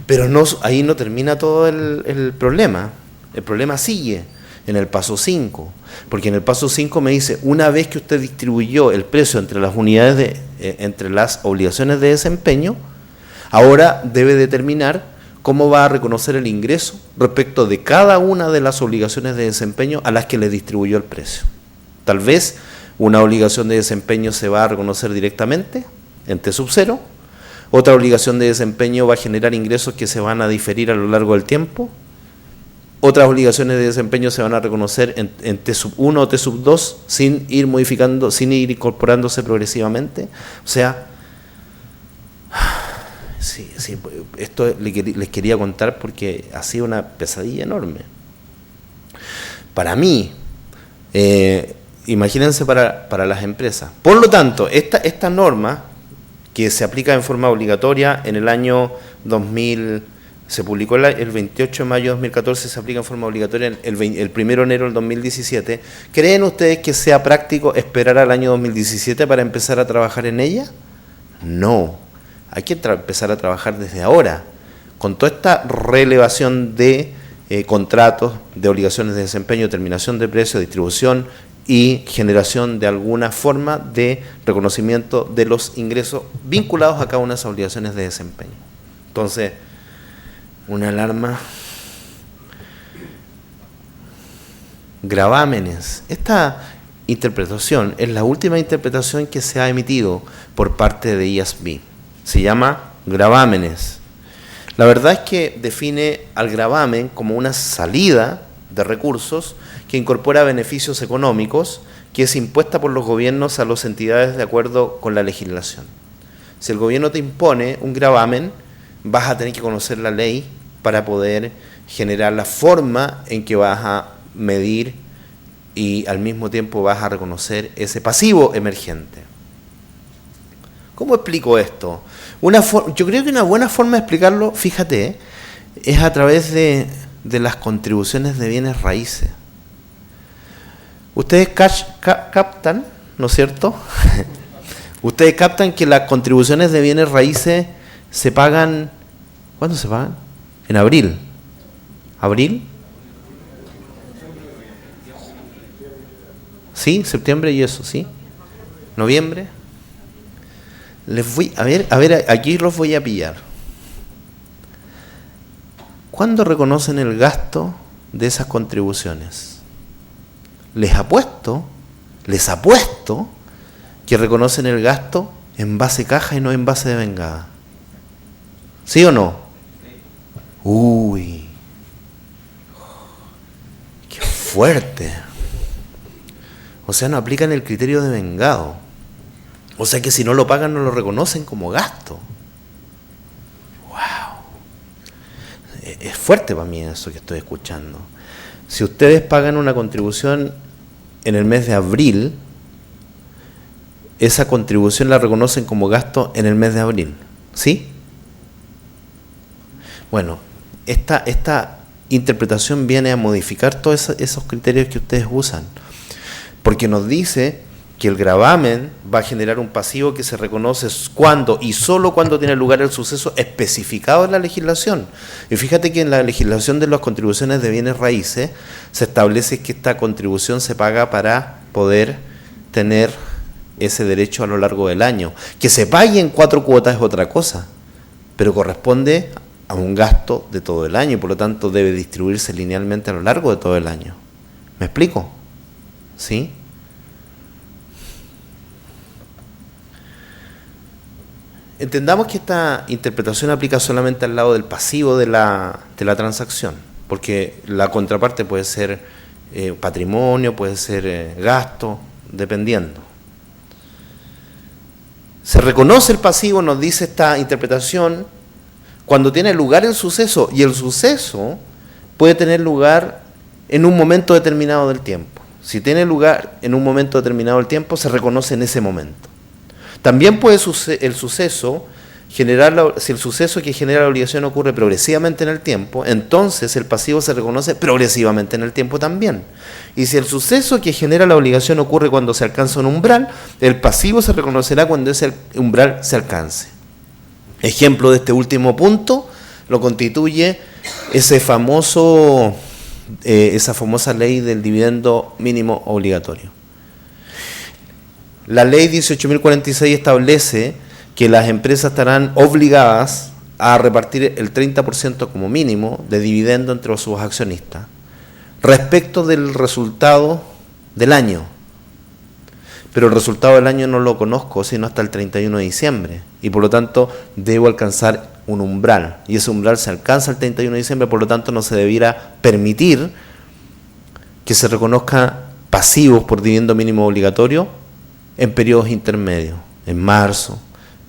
Pero ahí no termina todo el problema. El problema sigue en el paso 5, porque en el paso 5 me dice, una vez que usted distribuyó el precio entre las unidades entre las obligaciones de desempeño, ahora debe determinar cómo va a reconocer el ingreso respecto de cada una de las obligaciones de desempeño a las que le distribuyó el precio. Tal vez una obligación de desempeño se va a reconocer directamente en T sub 0, otra obligación de desempeño va a generar ingresos que se van a diferir a lo largo del tiempo, otras obligaciones de desempeño se van a reconocer en T sub 1 o T sub 2 sin ir modificando, sin ir incorporándose progresivamente. O sea, sí, esto les quería contar porque ha sido una pesadilla enorme. Para mí, imagínense para las empresas. Por lo tanto, esta norma, que se aplica en forma obligatoria en el año 2000, se publicó el 28 de mayo de 2014, se aplica en forma obligatoria el 1 de enero del 2017. ¿Creen ustedes que sea práctico esperar al año 2017 para empezar a trabajar en ella? No, hay que empezar a trabajar desde ahora, con toda esta relevación de contratos, de obligaciones de desempeño, terminación de precio, distribución y generación de alguna forma de reconocimiento de los ingresos vinculados a cada una de esas obligaciones de desempeño. Entonces, una alarma. Gravámenes. Esta interpretación es la última interpretación que se ha emitido por parte de IASB. Se llama gravámenes. La verdad es que define al gravamen como una salida de recursos que incorpora beneficios económicos que es impuesta por los gobiernos a las entidades de acuerdo con la legislación. Si el gobierno te impone un gravamen, vas a tener que conocer la ley para poder generar la forma en que vas a medir y al mismo tiempo vas a reconocer ese pasivo emergente. ¿Cómo explico esto? Yo creo que una buena forma de explicarlo, fíjate, es a través de las contribuciones de bienes raíces. Ustedes captan, ¿no es cierto? Ustedes captan que las contribuciones de bienes raíces se pagan, ¿cuándo se pagan? En abril. ¿Abril? ¿Sí? ¿Septiembre y eso? ¿Sí? ¿Noviembre? Les voy, a ver, aquí los voy a pillar. ¿Cuándo reconocen el gasto de esas contribuciones? Les apuesto que reconocen el gasto en base caja y no en base de vengada. ¿Sí o no? Uy, qué fuerte. O sea, no aplican el criterio de vengado. O sea que si no lo pagan no lo reconocen como gasto. ¡Wow! Es fuerte para mí eso que estoy escuchando. Si ustedes pagan una contribución en el mes de abril, esa contribución la reconocen como gasto en el mes de abril. ¿Sí? Bueno, esta interpretación viene a modificar todos esos criterios que ustedes usan. Porque nos dice que el gravamen va a generar un pasivo que se reconoce cuando y solo cuando tiene lugar el suceso especificado en la legislación. Y fíjate que en la legislación de las contribuciones de bienes raíces se establece que esta contribución se paga para poder tener ese derecho a lo largo del año. Que se pague en 4 cuotas es otra cosa, pero corresponde a un gasto de todo el año y por lo tanto debe distribuirse linealmente a lo largo de todo el año. ¿Me explico? ¿Sí? Entendamos que esta interpretación aplica solamente al lado del pasivo de la transacción, porque la contraparte puede ser patrimonio, puede ser gasto, dependiendo. Se reconoce el pasivo, nos dice esta interpretación, cuando tiene lugar el suceso, y el suceso puede tener lugar en un momento determinado del tiempo. Si tiene lugar en un momento determinado del tiempo, se reconoce en ese momento. También puede el suceso generar, si el suceso que genera la obligación ocurre progresivamente en el tiempo, entonces el pasivo se reconoce progresivamente en el tiempo también. Y si el suceso que genera la obligación ocurre cuando se alcanza un umbral, el pasivo se reconocerá cuando ese umbral se alcance. Ejemplo de este último punto lo constituye esa famosa ley del dividendo mínimo obligatorio. La ley 18.046 establece que las empresas estarán obligadas a repartir el 30% como mínimo de dividendo entre sus accionistas respecto del resultado del año. Pero el resultado del año no lo conozco sino hasta el 31 de diciembre y por lo tanto debo alcanzar un umbral y ese umbral se alcanza el 31 de diciembre, por lo tanto no se debiera permitir que se reconozca pasivos por dividendo mínimo obligatorio en periodos intermedios, en marzo,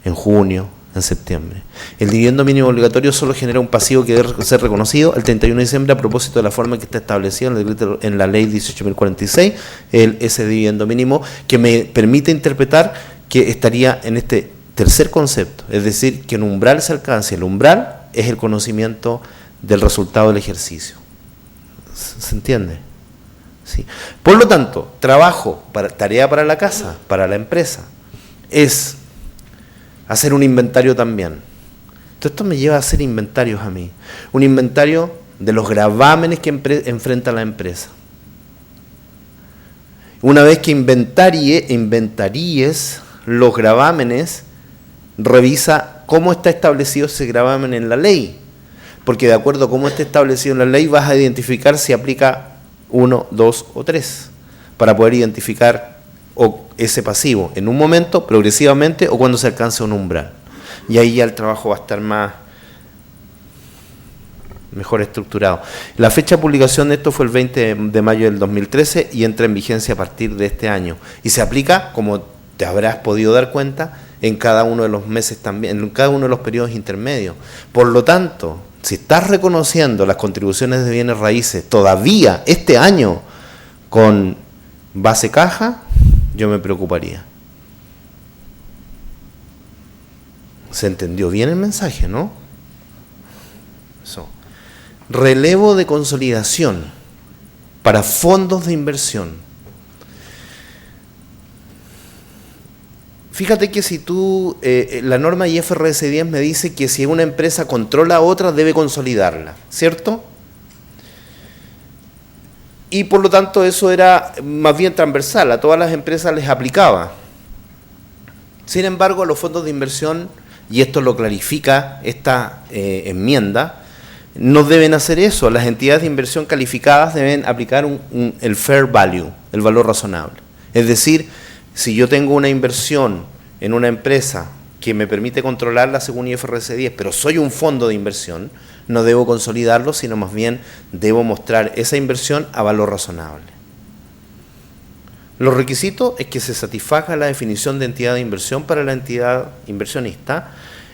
en junio, en septiembre. El dividendo mínimo obligatorio solo genera un pasivo que debe ser reconocido el 31 de diciembre a propósito de la forma que está establecida en la ley 18.046, ese dividendo mínimo que me permite interpretar que estaría en este Tercer concepto, es decir, que un umbral se alcance. El umbral es el conocimiento del resultado del ejercicio. ¿Se entiende? Sí. Por lo tanto, trabajo, tarea para la casa, para la empresa, es hacer un inventario también. Entonces, esto me lleva a hacer inventarios a mí. Un inventario de los gravámenes que enfrenta la empresa. Una vez que inventaríes los gravámenes, revisa cómo está establecido ese gravamen en la ley. Porque de acuerdo a cómo esté establecido en la ley, vas a identificar si aplica 1, 2 o 3, para poder identificar ese pasivo en un momento, progresivamente, o cuando se alcance un umbral. Y ahí ya el trabajo va a estar mejor estructurado. La fecha de publicación de esto fue el 20 de mayo del 2013 y entra en vigencia a partir de este año. Y se aplica, como te habrás podido dar cuenta, en cada uno de los meses también, en cada uno de los periodos intermedios. Por lo tanto, si estás reconociendo las contribuciones de bienes raíces todavía este año con base caja, yo me preocuparía. ¿Se entendió bien el mensaje, no? Eso. Relevo de consolidación para fondos de inversión. Fíjate que si tú, la norma IFRS 10 me dice que si una empresa controla a otra, debe consolidarla, ¿cierto? Y por lo tanto eso era más bien transversal, a todas las empresas les aplicaba. Sin embargo, a los fondos de inversión, y esto lo clarifica esta enmienda, no deben hacer eso. Las entidades de inversión calificadas deben aplicar el fair value, el valor razonable. Es decir, si yo tengo una inversión en una empresa que me permite controlarla según IFRS 10, pero soy un fondo de inversión, no debo consolidarlo, sino más bien debo mostrar esa inversión a valor razonable. Los requisitos es que se satisfaga la definición de entidad de inversión para la entidad inversionista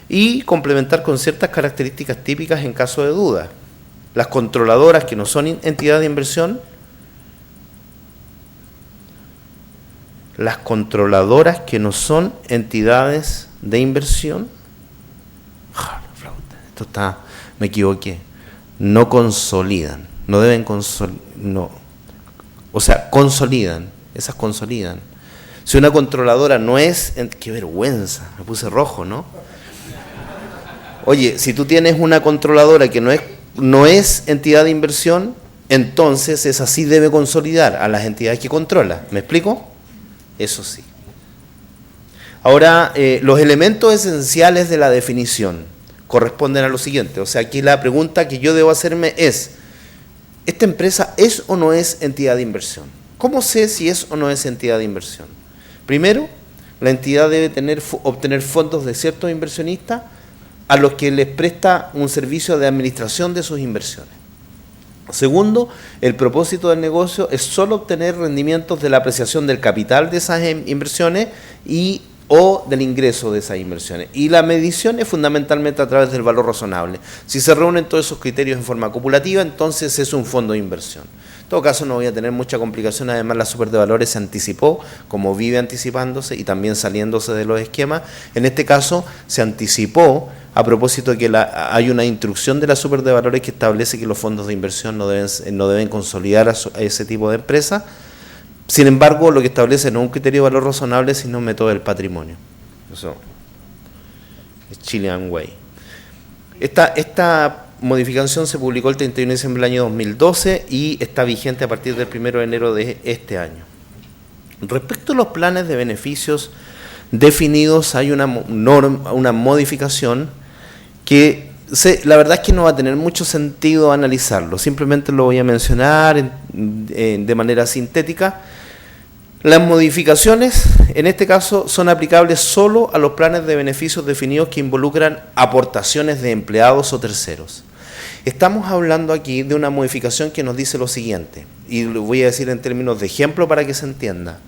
y complementar con ciertas características típicas en caso de duda. Las controladoras que no son entidad de inversión, me equivoqué, no consolidan, no deben consolidan, esas consolidan. Si una controladora no es, qué vergüenza, me puse rojo, ¿no? Oye, si tú tienes una controladora que no es entidad de inversión, entonces esa sí debe consolidar a las entidades que controla. ¿Me explico? Eso sí. Ahora, los elementos esenciales de la definición corresponden a lo siguiente. O sea, aquí la pregunta que yo debo hacerme es, ¿esta empresa es o no es entidad de inversión? ¿Cómo sé si es o no es entidad de inversión? Primero, la entidad debe obtener fondos de ciertos inversionistas a los que les presta un servicio de administración de sus inversiones. Segundo, el propósito del negocio es solo obtener rendimientos de la apreciación del capital de esas inversiones o del ingreso de esas inversiones. Y la medición es fundamentalmente a través del valor razonable. Si se reúnen todos esos criterios en forma copulativa, entonces es un fondo de inversión. En todo caso, no voy a tener mucha complicación. Además, la super de valores se anticipó, como vive anticipándose y también saliéndose de los esquemas. En este caso, se anticipó a propósito de que hay una instrucción de la super de valores que establece que los fondos de inversión no deben consolidar a ese tipo de empresas. Sin embargo, lo que establece no es un criterio de valor razonable, sino un método del patrimonio. Eso es Chilean Way. Esta modificación se publicó el 31 de diciembre del año 2012 y está vigente a partir del 1 de enero de este año. Respecto a los planes de beneficios definidos, hay una modificación que la verdad es que no va a tener mucho sentido analizarlo, simplemente lo voy a mencionar de manera sintética. Las modificaciones, en este caso, son aplicables solo a los planes de beneficios definidos que involucran aportaciones de empleados o terceros. Estamos hablando aquí de una modificación que nos dice lo siguiente, y lo voy a decir en términos de ejemplo para que se entienda.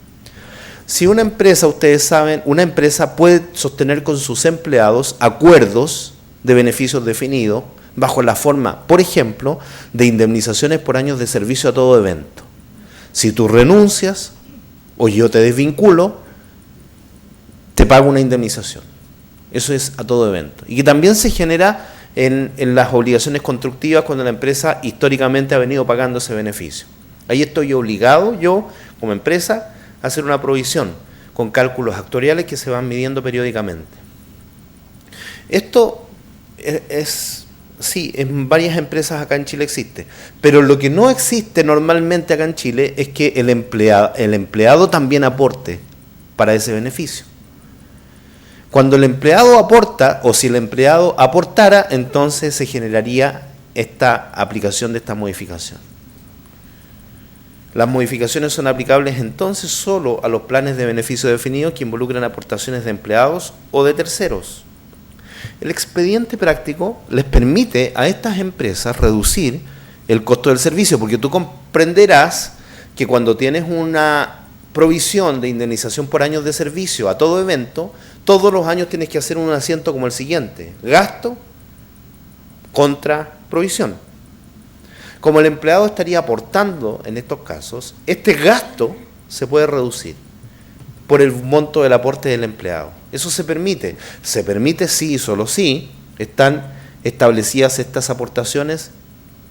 Si una empresa, ustedes saben, una empresa puede sostener con sus empleados acuerdos de beneficios definidos bajo la forma, por ejemplo, de indemnizaciones por años de servicio a todo evento. Si tú renuncias o yo te desvinculo, te pago una indemnización. Eso es a todo evento. Y que también se genera en las obligaciones constructivas cuando la empresa históricamente ha venido pagando ese beneficio. Ahí estoy obligado yo, como empresa, a hacer una provisión con cálculos actuariales que se van midiendo periódicamente. Esto sí, en varias empresas acá en Chile existe, pero lo que no existe normalmente acá en Chile es que el empleado también aporte para ese beneficio. Cuando el empleado aporta, o si el empleado aportara, entonces se generaría esta aplicación de esta modificación. Las modificaciones son aplicables entonces solo a los planes de beneficio definidos que involucran aportaciones de empleados o de terceros. El expediente práctico les permite a estas empresas reducir el costo del servicio, porque tú comprenderás que cuando tienes una provisión de indemnización por años de servicio a todo evento, todos los años tienes que hacer un asiento como el siguiente: gasto contra provisión. Como el empleado estaría aportando en estos casos, este gasto se puede reducir por el monto del aporte del empleado. Eso se permite. Se permite sí y solo sí están establecidas estas aportaciones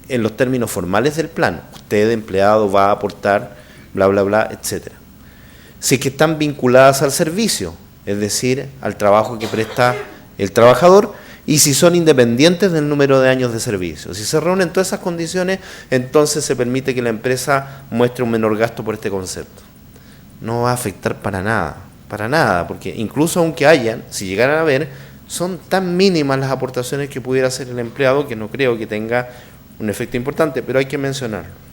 en los términos formales del plan. Usted, empleado, va a aportar, bla, bla, bla, etcétera. Si es que están vinculadas al servicio, es decir, al trabajo que presta el trabajador, y si son independientes del número de años de servicio. Si se reúnen todas esas condiciones, entonces se permite que la empresa muestre un menor gasto por este concepto. No va a afectar para nada, porque incluso aunque hayan, si llegaran a ver, son tan mínimas las aportaciones que pudiera hacer el empleado que no creo que tenga un efecto importante, pero hay que mencionarlo.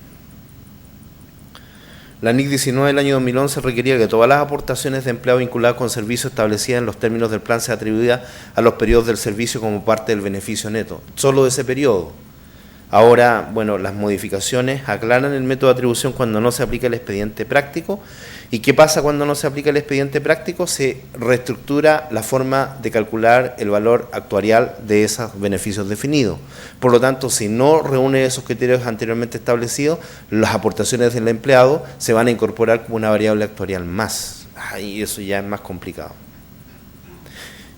La NIC 19 del año 2011 requería que todas las aportaciones de empleado vinculadas con servicios establecidas en los términos del plan sean atribuidas a los periodos del servicio como parte del beneficio neto, solo de ese periodo. Ahora, bueno, las modificaciones aclaran el método de atribución cuando no se aplica el expediente práctico. ¿Y qué pasa cuando no se aplica el expediente práctico? Se reestructura la forma de calcular el valor actuarial de esos beneficios definidos. Por lo tanto, si no reúne esos criterios anteriormente establecidos, las aportaciones del empleado se van a incorporar como una variable actuarial más. Y eso ya es más complicado.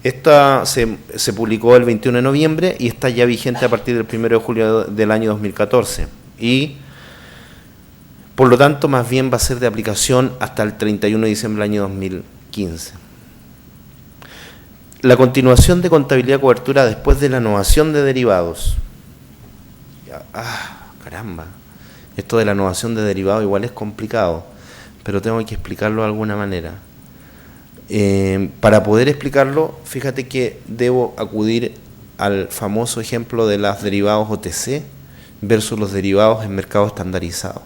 Esta se publicó el 21 de noviembre y está ya vigente a partir del 1 de julio del año 2014. Y, por lo tanto, más bien va a ser de aplicación hasta el 31 de diciembre del año 2015. La continuación de contabilidad cobertura después de la novación de derivados. Caramba. Esto de la novación de derivados igual es complicado, pero tengo que explicarlo de alguna manera. Para poder explicarlo, fíjate que debo acudir al famoso ejemplo de los derivados OTC versus los derivados en mercado estandarizado.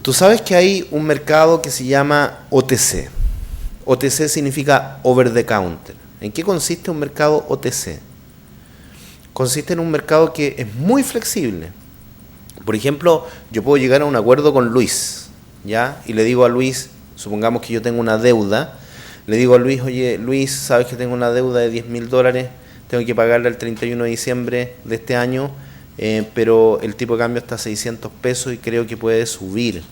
Tú sabes que hay un mercado que se llama OTC. OTC significa over the counter. ¿En qué consiste un mercado OTC? Consiste en un mercado que es muy flexible. Por ejemplo, yo puedo llegar a un acuerdo con Luis, ¿ya? Y le digo a Luis, supongamos que yo tengo una deuda, le digo a Luis: oye, Luis, sabes que tengo una deuda de $10.000, tengo que pagarla el 31 de diciembre de este año, pero el tipo de cambio está a 600 pesos y creo que puede subir.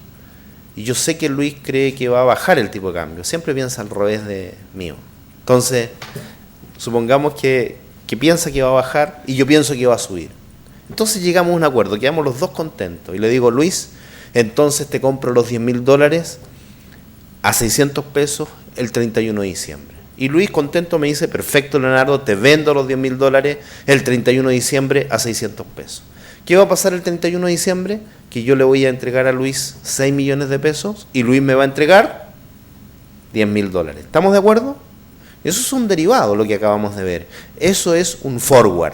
Y yo sé que Luis cree que va a bajar el tipo de cambio, siempre piensa al revés de mío. Entonces, supongamos que piensa que va a bajar y yo pienso que va a subir. Entonces llegamos a un acuerdo, quedamos los dos contentos. Y le digo: Luis, entonces te compro los $10.000 a 600 pesos el 31 de diciembre. Y Luis, contento, me dice: perfecto, Leonardo, te vendo los $10.000 el 31 de diciembre a 600 pesos. ¿Qué va a pasar el 31 de diciembre? Que yo le voy a entregar a Luis 6 millones de pesos y Luis me va a entregar $10.000. ¿Estamos de acuerdo? Eso es un derivado, lo que acabamos de ver. Eso es un forward,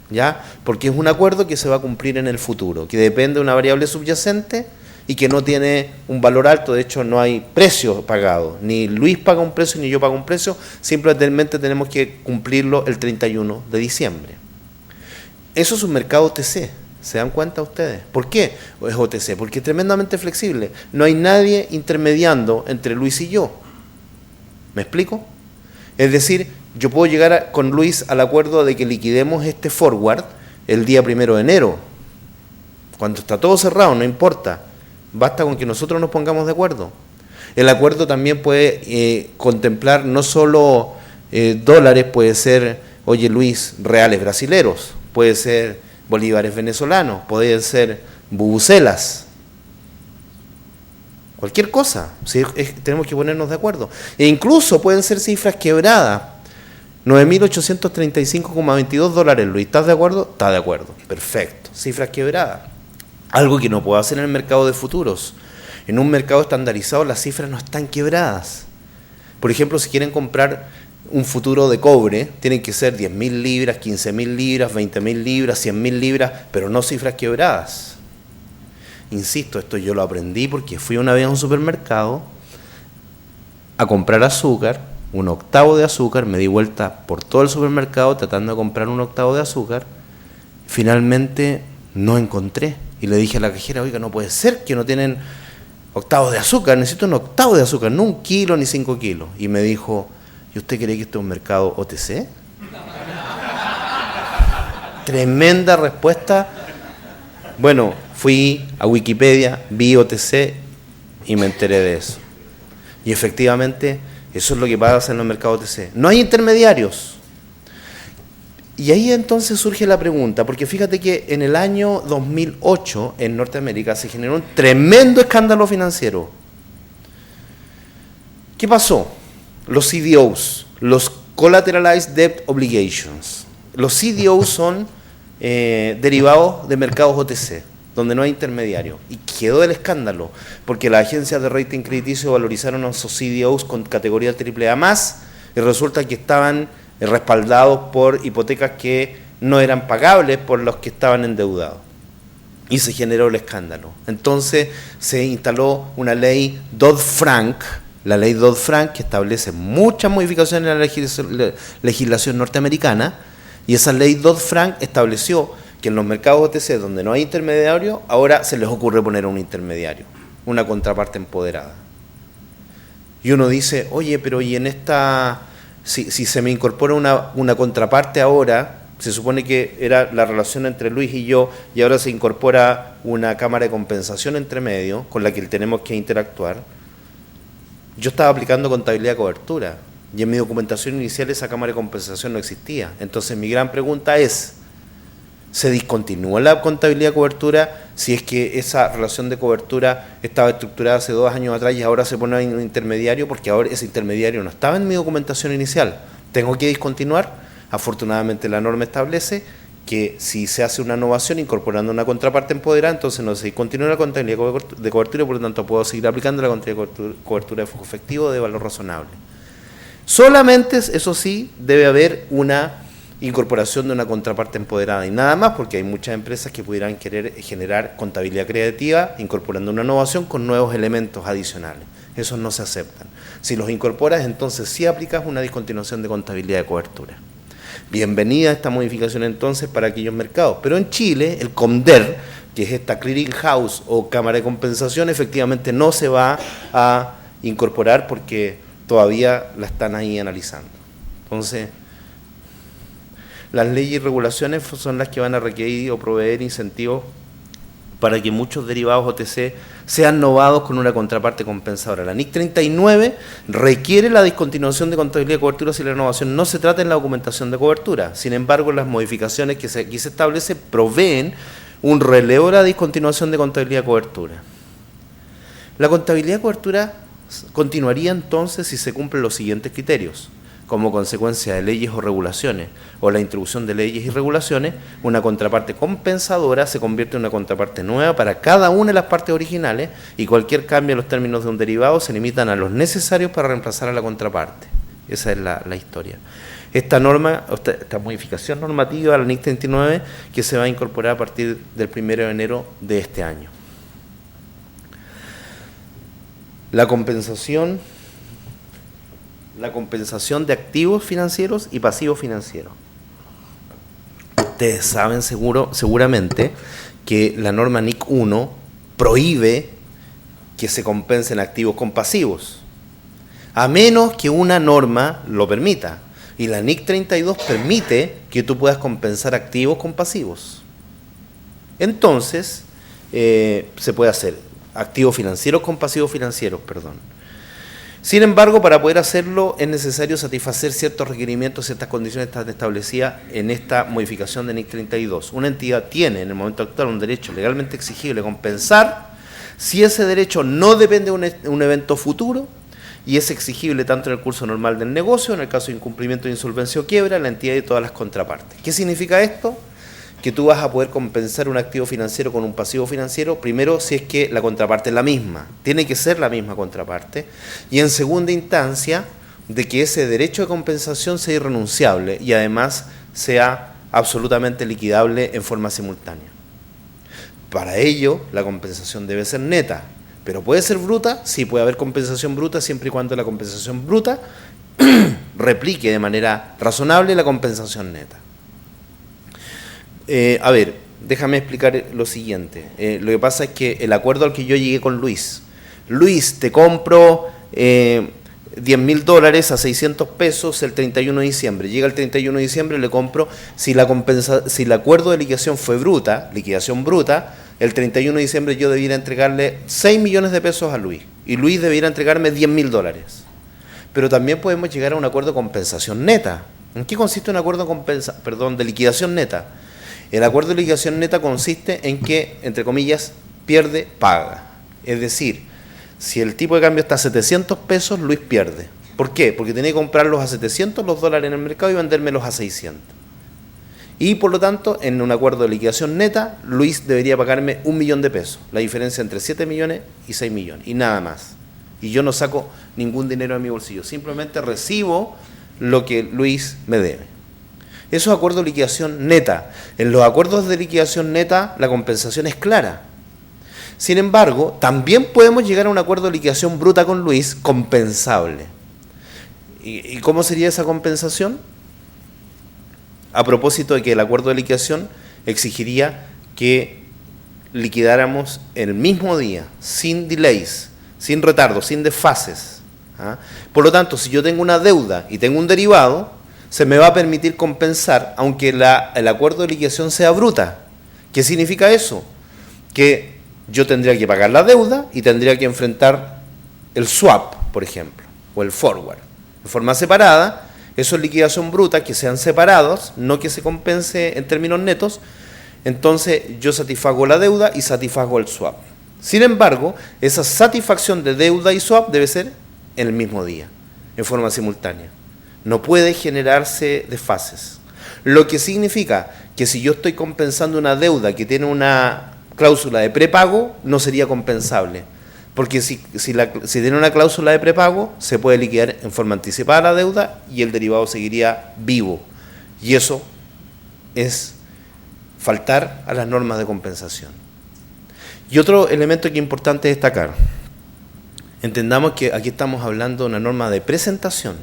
¿ya? Porque es un acuerdo que se va a cumplir en el futuro, que depende de una variable subyacente y que no tiene un valor alto. De hecho, no hay precio pagado. Ni Luis paga un precio, ni yo pago un precio. Simplemente tenemos que cumplirlo el 31 de diciembre. Eso es un mercado OTC. ¿Se dan cuenta ustedes? ¿Por qué es OTC? Porque es tremendamente flexible. No hay nadie intermediando entre Luis y yo. ¿Me explico? Es decir, yo puedo llegar con Luis al acuerdo de que liquidemos este forward el día 1 de enero. Cuando está todo cerrado, no importa. Basta con que nosotros nos pongamos de acuerdo. El acuerdo también puede contemplar no solo dólares, puede ser, oye Luis, reales brasileros, puede ser bolívares venezolanos, pueden ser bubucelas, cualquier cosa, ¿sí? Tenemos que ponernos de acuerdo. E incluso pueden ser cifras quebradas. 9.835,22 dólares, Luis, ¿estás de acuerdo? Está de acuerdo, perfecto, cifras quebradas. Algo que no puedo hacer en el mercado de futuros. En un mercado estandarizado las cifras no están quebradas. Por ejemplo, si quieren comprar un futuro de cobre, tienen que ser 10.000 libras, 15.000 libras, 20.000 libras, 100.000 libras, pero no cifras quebradas. Insisto, esto yo lo aprendí porque fui una vez a un supermercado a comprar azúcar, un octavo de azúcar, me di vuelta por todo el supermercado tratando de comprar un octavo de azúcar, finalmente no encontré. Y le dije a la cajera, oiga, no puede ser que no tienen octavos de azúcar, necesito un octavo de azúcar, no 1 kilo ni 5 kilos. Y me dijo, ¿y usted cree que este es un mercado OTC? Tremenda respuesta. Bueno, fui a Wikipedia, vi OTC y me enteré de eso. Y efectivamente, eso es lo que pasa en los mercados OTC. No hay intermediarios. Y ahí entonces surge la pregunta, porque fíjate que en el año 2008 en Norteamérica se generó un tremendo escándalo financiero. ¿Qué pasó? Los CDOs, los Collateralized Debt Obligations. Los CDOs son derivados de mercados OTC, donde no hay intermediario. Y quedó el escándalo, porque las agencias de rating crediticio valorizaron a esos CDOs con categoría AAA+, y resulta que estaban respaldados por hipotecas que no eran pagables por los que estaban endeudados. Y se generó el escándalo. Entonces se instaló una ley Dodd-Frank, la ley Dodd-Frank, que establece muchas modificaciones en la legislación norteamericana, y esa ley Dodd-Frank estableció que en los mercados OTC, donde no hay intermediario, ahora se les ocurre poner un intermediario, una contraparte empoderada. Y uno dice, oye, pero y en esta... Si se me incorpora una contraparte ahora, se supone que era la relación entre Luis y yo, y ahora se incorpora una cámara de compensación entre medio, con la que tenemos que interactuar. Yo estaba aplicando contabilidad de cobertura, y en mi documentación inicial esa cámara de compensación no existía. Entonces mi gran pregunta es, ¿se discontinúa la contabilidad de cobertura si es que esa relación de cobertura estaba estructurada hace 2 años atrás y ahora se pone un intermediario? Porque ahora ese intermediario no estaba en mi documentación inicial. ¿Tengo que discontinuar? Afortunadamente la norma establece que si se hace una innovación incorporando una contraparte empoderada, entonces no se discontinúa la contabilidad de cobertura y por lo tanto puedo seguir aplicando la contabilidad de cobertura de foco efectivo de valor razonable. Solamente, eso sí, debe haber una incorporación de una contraparte empoderada y nada más, porque hay muchas empresas que pudieran querer generar contabilidad creativa incorporando una innovación con nuevos elementos adicionales. Esos no se aceptan. Si los incorporas, entonces sí aplicas una discontinuación de contabilidad de cobertura. Bienvenida esta modificación entonces para aquellos mercados. Pero en Chile, el COMDER, que es esta clearing house o cámara de compensación, efectivamente no se va a incorporar porque todavía la están ahí analizando. Entonces, las leyes y regulaciones son las que van a requerir o proveer incentivos para que muchos derivados OTC sean novados con una contraparte compensadora. La NIC 39 requiere la discontinuación de contabilidad de cobertura si la innovación no se trata en la documentación de cobertura. Sin embargo, las modificaciones que aquí se establecen proveen un relevo de la discontinuación de contabilidad de cobertura. La contabilidad de cobertura continuaría entonces si se cumplen los siguientes criterios. Como consecuencia de leyes o regulaciones, o la introducción de leyes y regulaciones, una contraparte compensadora se convierte en una contraparte nueva para cada una de las partes originales y cualquier cambio en los términos de un derivado se limitan a los necesarios para reemplazar a la contraparte. Esa es la historia. Esta norma, esta modificación normativa a la NIC 39 que se va a incorporar a partir del 1 de enero de este año. La compensación de activos financieros y pasivos financieros. Ustedes saben seguramente que la norma NIC 1 prohíbe que se compensen activos con pasivos, a menos que una norma lo permita. Y la NIC 32 permite que tú puedas compensar activos con pasivos. Entonces, se puede hacer activos financieros con pasivos financieros, perdón. Sin embargo, para poder hacerlo es necesario satisfacer ciertos requerimientos, ciertas condiciones que están establecidas en esta modificación de NIF 32. Una entidad tiene en el momento actual un derecho legalmente exigible a compensar si ese derecho no depende de un evento futuro y es exigible tanto en el curso normal del negocio, en el caso de incumplimiento, insolvencia o quiebra, la entidad y todas las contrapartes. ¿Qué significa esto? Que tú vas a poder compensar un activo financiero con un pasivo financiero, primero si es que la contraparte es la misma, tiene que ser la misma contraparte, y en segunda instancia, de que ese derecho de compensación sea irrenunciable y además sea absolutamente liquidable en forma simultánea. Para ello, la compensación debe ser neta, pero puede ser bruta, sí puede haber compensación bruta siempre y cuando la compensación bruta replique de manera razonable la compensación neta. A ver, déjame explicar lo siguiente. Lo que pasa es que el acuerdo al que yo llegué con Luis, te compro $10.000 a 600 pesos el 31 de diciembre. Llega el 31 de diciembre, le compro, si el acuerdo de liquidación fue bruta, liquidación bruta, el 31 de diciembre yo debiera entregarle 6 millones de pesos a Luis y Luis debiera entregarme $10.000. Pero también podemos llegar a un acuerdo de compensación neta. ¿En qué consiste un acuerdo de liquidación neta? El acuerdo de liquidación neta consiste en que, entre comillas, pierde, paga. Es decir, si el tipo de cambio está a 700 pesos, Luis pierde. ¿Por qué? Porque tenía que comprarlos a 700 los dólares en el mercado y vendérmelos a 600. Y por lo tanto, en un acuerdo de liquidación neta, Luis debería pagarme 1 millón de pesos. La diferencia entre 7 millones y 6 millones. Y nada más. Y yo no saco ningún dinero de mi bolsillo. Simplemente recibo lo que Luis me debe. Eso es acuerdo de liquidación neta. En los acuerdos de liquidación neta la compensación es clara. Sin embargo, también podemos llegar a un acuerdo de liquidación bruta con Luis compensable. ¿Y cómo sería esa compensación? A propósito de que el acuerdo de liquidación exigiría que liquidáramos el mismo día, sin delays, sin retardo, sin desfases. Por lo tanto, si yo tengo una deuda y tengo un derivado, se me va a permitir compensar, aunque el acuerdo de liquidación sea bruta. ¿Qué significa eso? Que yo tendría que pagar la deuda y tendría que enfrentar el swap, por ejemplo, o el forward. De forma separada, eso es liquidación bruta, que sean separados, no que se compense en términos netos. Entonces yo satisfago la deuda y satisfago el swap. Sin embargo, esa satisfacción de deuda y swap debe ser en el mismo día, en forma simultánea. No puede generarse desfases. Lo que significa que si yo estoy compensando una deuda que tiene una cláusula de prepago, no sería compensable. Porque si tiene una cláusula de prepago, se puede liquidar en forma anticipada la deuda y el derivado seguiría vivo. Y eso es faltar a las normas de compensación. Y otro elemento que es importante destacar. Entendamos que aquí estamos hablando de una norma de presentación.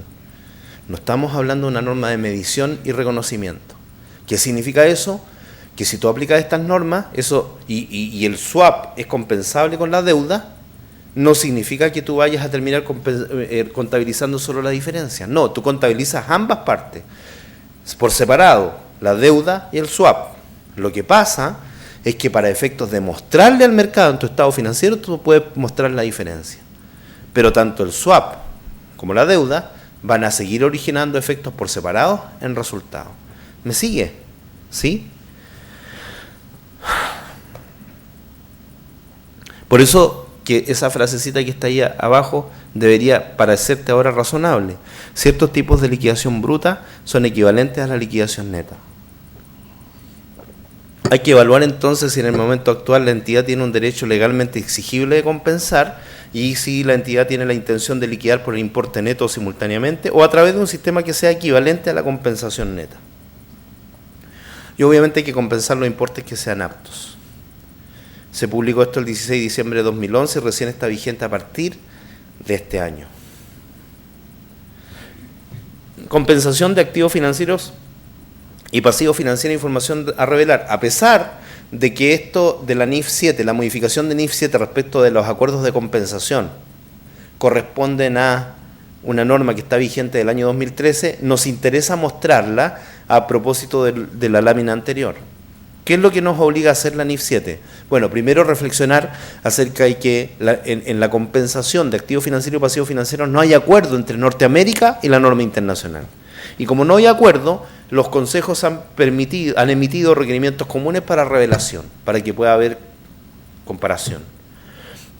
No estamos hablando de una norma de medición y reconocimiento. ¿Qué significa eso? Que si tú aplicas estas normas, y el swap es compensable con la deuda, no significa que tú vayas a terminar contabilizando solo la diferencia. No, tú contabilizas ambas partes, por separado, la deuda y el swap. Lo que pasa es que para efectos de mostrarle al mercado en tu estado financiero, tú puedes mostrar la diferencia. Pero tanto el swap como la deuda van a seguir originando efectos por separado en resultados. ¿Me sigue? ¿Sí? Por eso que esa frasecita que está ahí abajo debería parecerte ahora razonable. Ciertos tipos de liquidación bruta son equivalentes a la liquidación neta. Hay que evaluar entonces si en el momento actual la entidad tiene un derecho legalmente exigible de compensar y si la entidad tiene la intención de liquidar por el importe neto simultáneamente o a través de un sistema que sea equivalente a la compensación neta. Y obviamente hay que compensar los importes que sean aptos. Se publicó esto el 16 de diciembre de 2011 y recién está vigente a partir de este año. Compensación de activos financieros y pasivos financieros, información a revelar. A pesar de que esto de la NIF 7, la modificación de NIF 7 respecto de los acuerdos de compensación, corresponden a una norma que está vigente del año 2013, nos interesa mostrarla a propósito de la lámina anterior. ¿Qué es lo que nos obliga a hacer la NIF 7? Bueno, primero reflexionar acerca de que en la compensación de activos financieros y pasivos financieros no hay acuerdo entre Norteamérica y la norma internacional. Y como no hay acuerdo, los consejos han emitido requerimientos comunes para revelación, para que pueda haber comparación.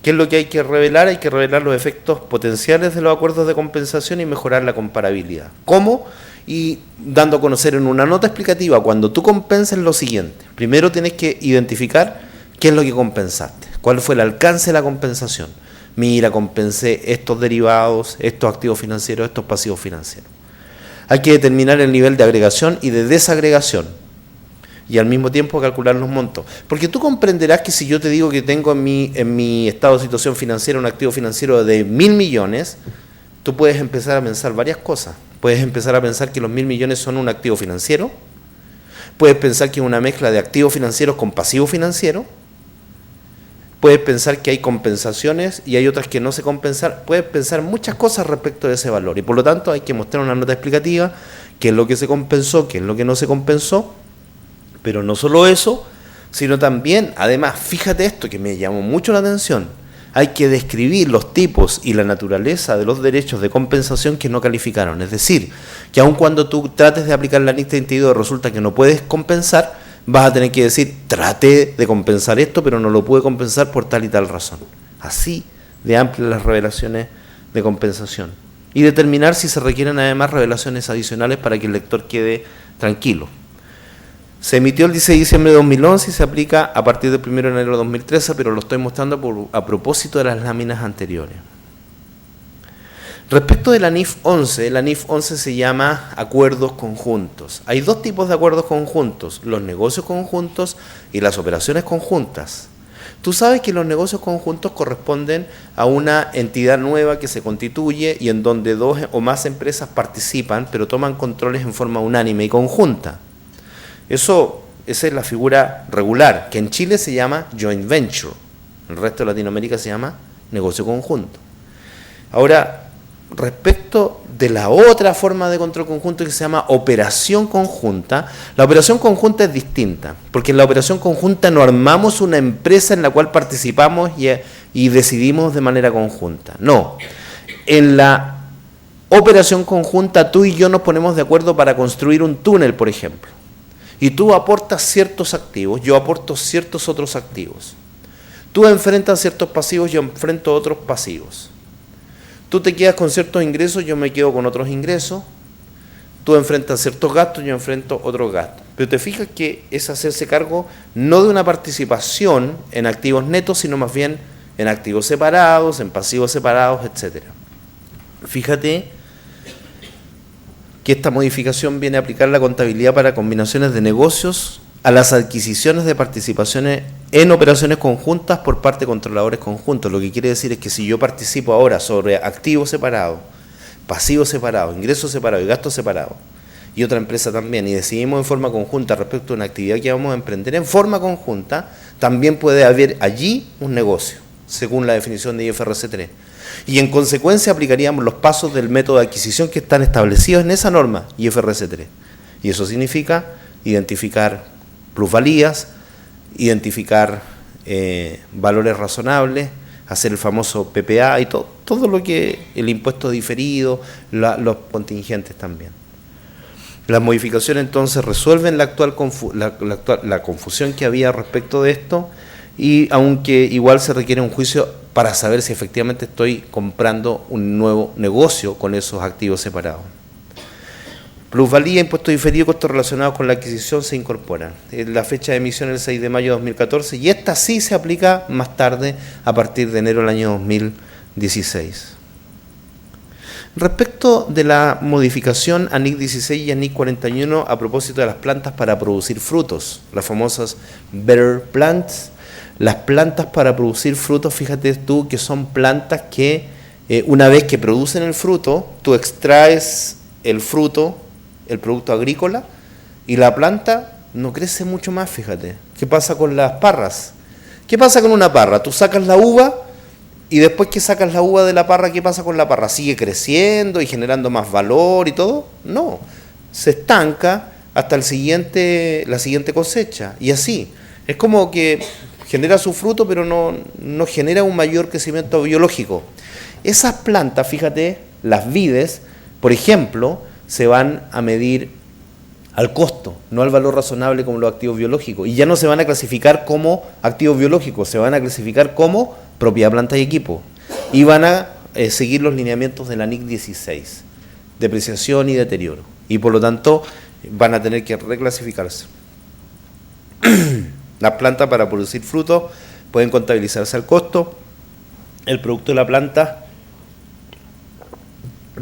¿Qué es lo que hay que revelar? Hay que revelar los efectos potenciales de los acuerdos de compensación y mejorar la comparabilidad. ¿Cómo? Y dando a conocer en una nota explicativa, cuando tú compenses lo siguiente. Primero tienes que identificar qué es lo que compensaste, cuál fue el alcance de la compensación. Mira, compensé estos derivados, estos activos financieros, estos pasivos financieros. Hay que determinar el nivel de agregación y de desagregación y al mismo tiempo calcular los montos. Porque tú comprenderás que si yo te digo que tengo en mi estado de situación financiera un activo financiero de 1.000 millones, tú puedes empezar a pensar varias cosas. Puedes empezar a pensar que los 1.000 millones son un activo financiero. Puedes pensar que es una mezcla de activos financieros con pasivos financieros. Puedes pensar que hay compensaciones y hay otras que no se compensan. Puedes pensar muchas cosas respecto de ese valor. Y por lo tanto hay que mostrar una nota explicativa, qué es lo que se compensó, qué es lo que no se compensó. Pero no solo eso, sino también, además, fíjate esto que me llamó mucho la atención, hay que describir los tipos y la naturaleza de los derechos de compensación que no calificaron. Es decir, que aun cuando tú trates de aplicar la NIF 32 resulta que no puedes compensar, vas a tener que decir, traté de compensar esto, pero no lo pude compensar por tal y tal razón. Así de amplias las revelaciones de compensación. Y determinar si se requieren además revelaciones adicionales para que el lector quede tranquilo. Se emitió el 16 de diciembre de 2011 y se aplica a partir del 1 de enero de 2013, pero lo estoy mostrando a propósito de las láminas anteriores. Respecto de la NIF 11 se llama acuerdos conjuntos. Hay dos tipos de acuerdos conjuntos, los negocios conjuntos y las operaciones conjuntas. Tú sabes que los negocios conjuntos corresponden a una entidad nueva que se constituye y en donde dos o más empresas participan, pero toman controles en forma unánime y conjunta. Esa es la figura regular, que en Chile se llama joint venture, en el resto de Latinoamérica se llama negocio conjunto. Ahora, respecto de la otra forma de control conjunto que se llama operación conjunta, la operación conjunta es distinta, porque en la operación conjunta no armamos una empresa en la cual participamos y decidimos de manera conjunta. No, en la operación conjunta tú y yo nos ponemos de acuerdo para construir un túnel, por ejemplo. Y tú aportas ciertos activos, yo aporto ciertos otros activos. Tú enfrentas ciertos pasivos, yo enfrento otros pasivos. Tú te quedas con ciertos ingresos, yo me quedo con otros ingresos. Tú enfrentas ciertos gastos, yo enfrento otros gastos. Pero te fijas que es hacerse cargo no de una participación en activos netos, sino más bien en activos separados, en pasivos separados, etc. Fíjate que esta modificación viene a aplicar la contabilidad para combinaciones de negocios a las adquisiciones de participaciones en operaciones conjuntas por parte de controladores conjuntos. Lo que quiere decir es que si yo participo ahora sobre activos separados, pasivos separados, ingresos separados y gastos separados, y otra empresa también, y decidimos en forma conjunta respecto a una actividad que vamos a emprender en forma conjunta, también puede haber allí un negocio, según la definición de IFRS 3. Y en consecuencia aplicaríamos los pasos del método de adquisición que están establecidos en esa norma, IFRS 3. Y eso significa identificar plusvalías, identificar valores razonables, hacer el famoso PPA y todo lo que el impuesto diferido, los contingentes también. Las modificaciones entonces resuelven la confusión que había respecto de esto, y aunque igual se requiere un juicio para saber si efectivamente estoy comprando un nuevo negocio con esos activos separados. Plusvalía, impuesto diferido y costos relacionados con la adquisición se incorporan. La fecha de emisión es el 6 de mayo de 2014 y esta sí se aplica más tarde, a partir de enero del año 2016. Respecto de la modificación a NIC 16 y a NIC 41 a propósito de las plantas para producir frutos, las famosas Better Plants. Las plantas para producir frutos, fíjate tú que son plantas que una vez que producen el fruto, tú extraes el fruto, el producto agrícola, y la planta no crece mucho más, fíjate. ¿Qué pasa con las parras? ¿Qué pasa con una parra? Tú sacas la uva y después que sacas la uva de la parra, ¿qué pasa con la parra? ¿Sigue creciendo y generando más valor y todo? No, se estanca hasta la siguiente cosecha. Y así, es como que genera su fruto, pero no genera un mayor crecimiento biológico. Esas plantas, fíjate, las vides, por ejemplo, se van a medir al costo, no al valor razonable como los activos biológicos. Y ya no se van a clasificar como activos biológicos, se van a clasificar como propiedad, planta y equipo. Y van a seguir los lineamientos de la NIC 16, depreciación y deterioro. Y por lo tanto van a tener que reclasificarse. Las plantas para producir frutos pueden contabilizarse al costo. El producto de la planta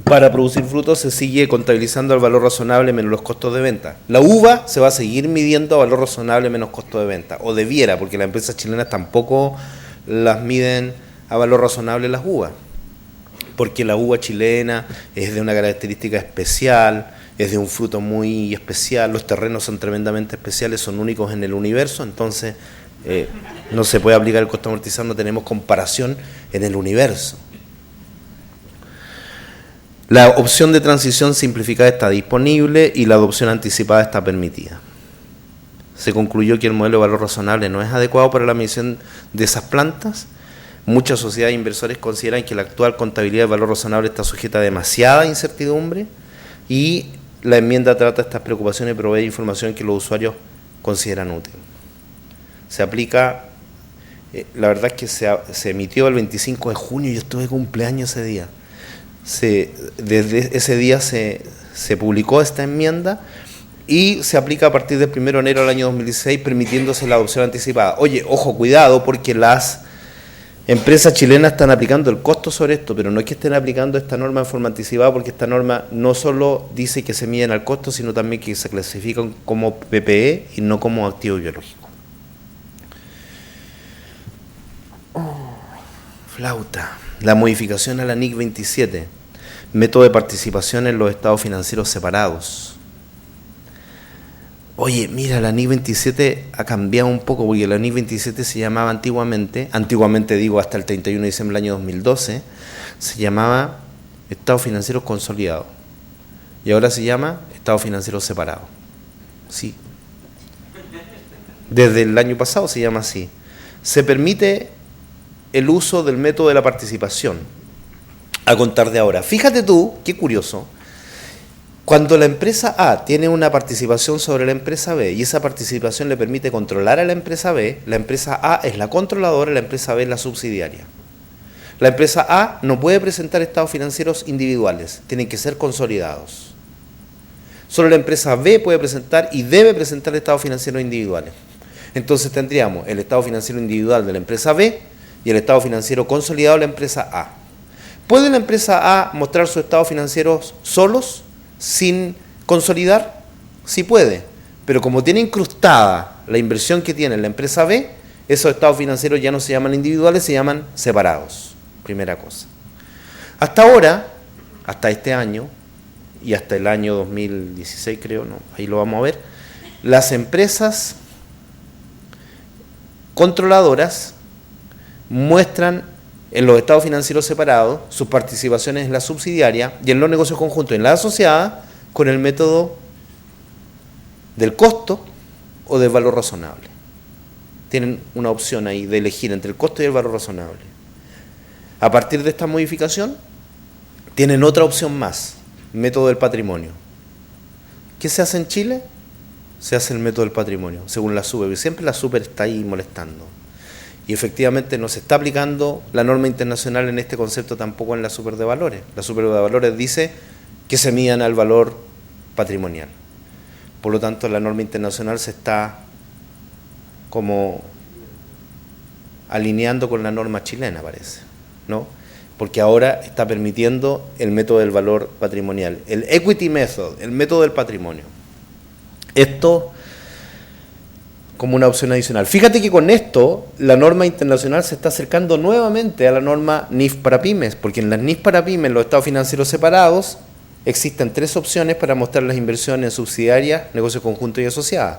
para producir frutos se sigue contabilizando al valor razonable menos los costos de venta. La uva se va a seguir midiendo a valor razonable menos costo de venta, o debiera, porque las empresas chilenas tampoco las miden a valor razonable las uvas, porque la uva chilena es de una característica especial, es de un fruto muy especial, los terrenos son tremendamente especiales, son únicos en el universo, entonces no se puede aplicar el costo amortizado, no tenemos comparación en el universo. La opción de transición simplificada está disponible y la adopción anticipada está permitida. Se concluyó que el modelo de valor razonable no es adecuado para la medición de esas plantas. Muchas sociedades e inversores consideran que la actual contabilidad de valor razonable está sujeta a demasiada incertidumbre y la enmienda trata estas preocupaciones y provee información que los usuarios consideran útil. Se aplica, la verdad es que se emitió el 25 de junio, yo estuve de cumpleaños ese día. Desde ese día se publicó esta enmienda y se aplica a partir del 1 de enero del año 2016, permitiéndose la adopción anticipada. Oye, ojo, cuidado, porque las empresas chilenas están aplicando el costo sobre esto, pero no es que estén aplicando esta norma en forma anticipada, porque esta norma no solo dice que se miden al costo, sino también que se clasifican como PPE y no como activo biológico. Flauta. La modificación a la NIC 27, método de participación en los estados financieros separados. Oye, mira, la NIC 27 ha cambiado un poco, porque la NIC 27 se llamaba antiguamente digo hasta el 31 de diciembre del año 2012, se llamaba Estados Financieros Consolidados, y ahora se llama Estados Financieros Separados. Sí. Desde el año pasado se llama así. Se permite el uso del método de la participación a contar de ahora. Fíjate tú, qué curioso, cuando la empresa A tiene una participación sobre la empresa B y esa participación le permite controlar a la empresa B, la empresa A es la controladora y la empresa B es la subsidiaria. La empresa A no puede presentar estados financieros individuales, tienen que ser consolidados. Solo la empresa B puede presentar y debe presentar estados financieros individuales. Entonces tendríamos el estado financiero individual de la empresa B y el estado financiero consolidado de la empresa A. ¿Puede la empresa A mostrar sus estados financieros solos, sin consolidar? Sí puede, pero como tiene incrustada la inversión que tiene la empresa B, esos estados financieros ya no se llaman individuales, se llaman separados. Primera cosa. Hasta ahora, hasta este año, y hasta el año 2016 creo, no, ahí lo vamos a ver, las empresas controladoras muestran en los estados financieros separados sus participaciones en la subsidiaria y en los negocios conjuntos en la asociada con el método del costo o del valor razonable. Tienen una opción ahí de elegir entre el costo y el valor razonable. A partir de esta modificación, tienen otra opción más, método del patrimonio. ¿Qué se hace en Chile? Se hace el método del patrimonio, según la SUPER, siempre la SUPER está ahí molestando. Y efectivamente no se está aplicando la norma internacional en este concepto tampoco en la SUPER de valores. La SUPER de valores dice que se midan al valor patrimonial. Por lo tanto, la norma internacional se está como alineando con la norma chilena, parece, ¿no? Porque ahora está permitiendo el método del valor patrimonial, el equity method, el método del patrimonio. Esto como una opción adicional. Fíjate que con esto la norma internacional se está acercando nuevamente a la norma NIF para pymes, porque en las NIF para pymes, los estados financieros separados, existen 3 opciones para mostrar las inversiones en subsidiarias, negocios conjuntos y asociadas: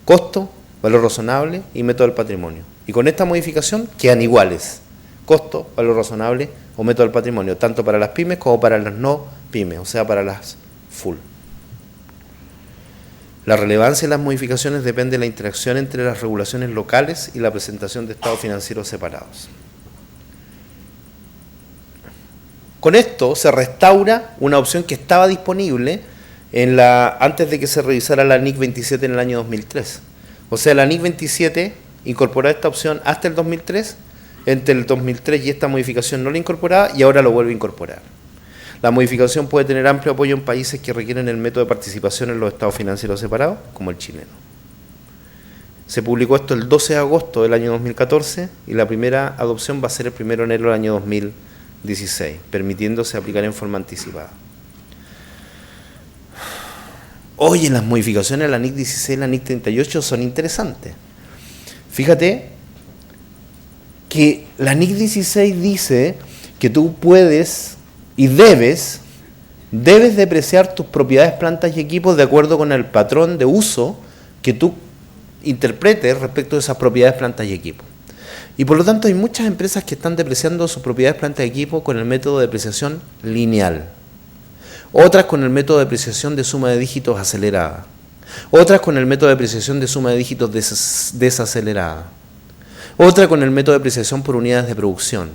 costo, valor razonable y método del patrimonio. Y con esta modificación quedan iguales: costo, valor razonable o método del patrimonio, tanto para las pymes como para las no pymes, o sea, para las full. La relevancia de las modificaciones depende de la interacción entre las regulaciones locales y la presentación de estados financieros separados. Con esto se restaura una opción que estaba disponible antes de que se revisara la NIC 27 en el año 2003. O sea, la NIC 27 incorporaba esta opción hasta el 2003, entre el 2003 y esta modificación no la incorporaba y ahora lo vuelve a incorporar. La modificación puede tener amplio apoyo en países que requieren el método de participación en los estados financieros separados, como el chileno. Se publicó esto el 12 de agosto del año 2014 y la primera adopción va a ser el 1 de enero del año 2016, permitiéndose aplicar en forma anticipada. Oye, las modificaciones de la NIC 16 y la NIC 38 son interesantes. Fíjate que la NIC 16 dice que tú puedes y debes depreciar tus propiedades, plantas y equipos de acuerdo con el patrón de uso que tú interpretes respecto de esas propiedades, plantas y equipos. Y por lo tanto hay muchas empresas que están depreciando sus propiedades, plantas y equipos con el método de depreciación lineal. Otras con el método de depreciación de suma de dígitos acelerada. Otras con el método de depreciación de suma de dígitos desacelerada. Otra con el método de depreciación por unidades de producción.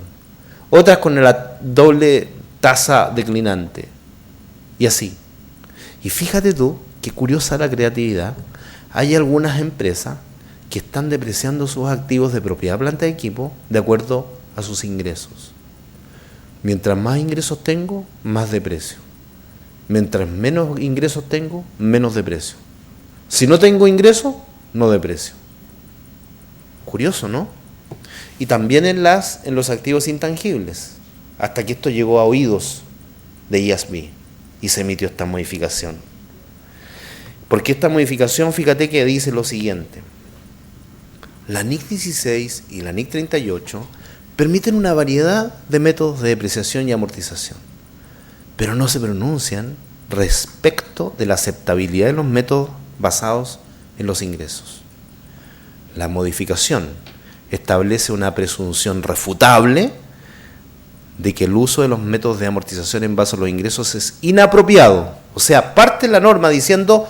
Otras con la doble tasa declinante. Y así. Y fíjate tú, qué curiosa la creatividad. Hay algunas empresas que están depreciando sus activos de propiedad, planta y equipo de acuerdo a sus ingresos. Mientras más ingresos tengo, más deprecio. Mientras menos ingresos tengo, menos deprecio. Si no tengo ingresos, no deprecio. Curioso, ¿no? Y también en los activos intangibles, hasta que esto llegó a oídos de IASB y se emitió esta modificación. Porque esta modificación, fíjate que dice lo siguiente: la NIC 16 y la NIC 38 permiten una variedad de métodos de depreciación y amortización, pero no se pronuncian respecto de la aceptabilidad de los métodos basados en los ingresos. La modificación establece una presunción refutable de que el uso de los métodos de amortización en base a los ingresos es inapropiado. O sea, parte la norma diciendo: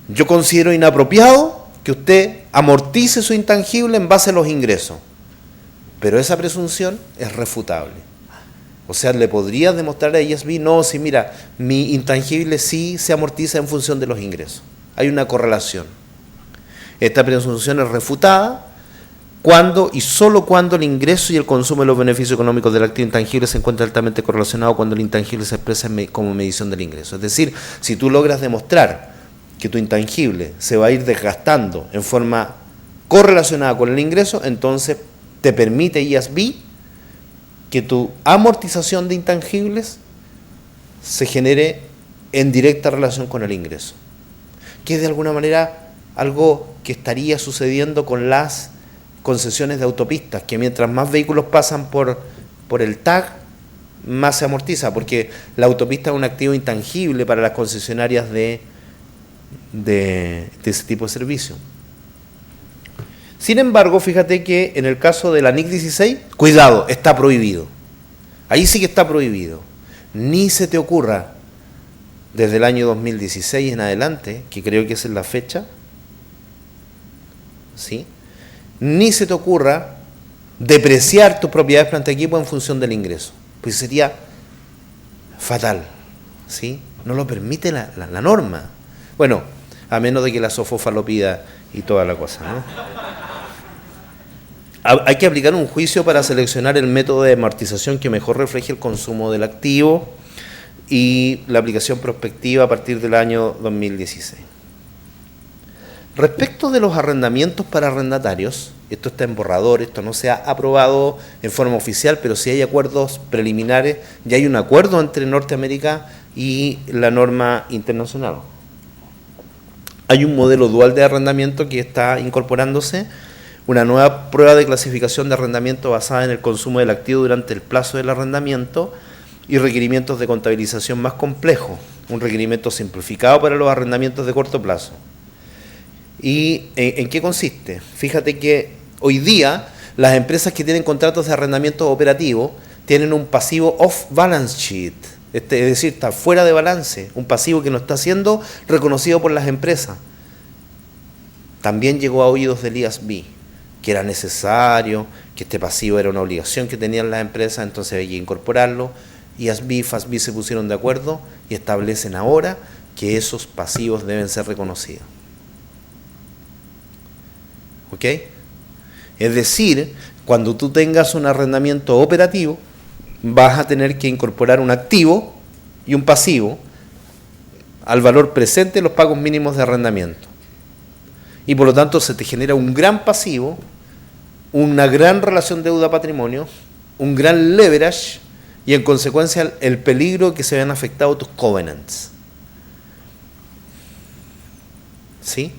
yo considero inapropiado que usted amortice su intangible en base a los ingresos. Pero esa presunción es refutable. O sea, le podrías demostrar a IASB: no, sí, mira, mi intangible sí se amortiza en función de los ingresos. Hay una correlación. Esta presunción es refutada cuando y solo cuando el ingreso y el consumo de los beneficios económicos del activo intangible se encuentra altamente correlacionado cuando el intangible se expresa como medición del ingreso. Es decir, si tú logras demostrar que tu intangible se va a ir desgastando en forma correlacionada con el ingreso, entonces te permite IASB que tu amortización de intangibles se genere en directa relación con el ingreso, que es de alguna manera algo que estaría sucediendo con las concesiones de autopistas, que mientras más vehículos pasan por el TAG, más se amortiza, porque la autopista es un activo intangible para las concesionarias de ese tipo de servicio. Sin embargo, fíjate que en el caso de la NIC 16, cuidado, está prohibido. Ahí sí que está prohibido. Ni se te ocurra, desde el año 2016 en adelante, que creo que esa es la fecha, ¿sí?, ni se te ocurra depreciar tus propiedades, planta y equipo en función del ingreso, pues sería fatal, ¿sí? No lo permite la norma. Bueno, a menos de que la SOFOFA lo pida y toda la cosa, ¿no? Hay que aplicar un juicio para seleccionar el método de amortización que mejor refleje el consumo del activo y la aplicación prospectiva a partir del año 2016. Respecto de los arrendamientos para arrendatarios, esto está en borrador, esto no se ha aprobado en forma oficial, pero sí hay acuerdos preliminares, ya hay un acuerdo entre Norteamérica y la norma internacional. Hay un modelo dual de arrendamiento que está incorporándose, una nueva prueba de clasificación de arrendamiento basada en el consumo del activo durante el plazo del arrendamiento y requerimientos de contabilización más complejos, un requerimiento simplificado para los arrendamientos de corto plazo. ¿Y en qué consiste? Fíjate que hoy día las empresas que tienen contratos de arrendamiento operativo tienen un pasivo off balance sheet, es decir, está fuera de balance, un pasivo que no está siendo reconocido por las empresas. También llegó a oídos del IASB, que era necesario, que este pasivo era una obligación que tenían las empresas, entonces había que incorporarlo. IASB y FASB se pusieron de acuerdo y establecen ahora que esos pasivos deben ser reconocidos. ¿Ok? Es decir, cuando tú tengas un arrendamiento operativo, vas a tener que incorporar un activo y un pasivo al valor presente de los pagos mínimos de arrendamiento. Y por lo tanto se te genera un gran pasivo, una gran relación deuda-patrimonio, un gran leverage y en consecuencia el peligro que se vean afectados tus covenants. ¿Sí?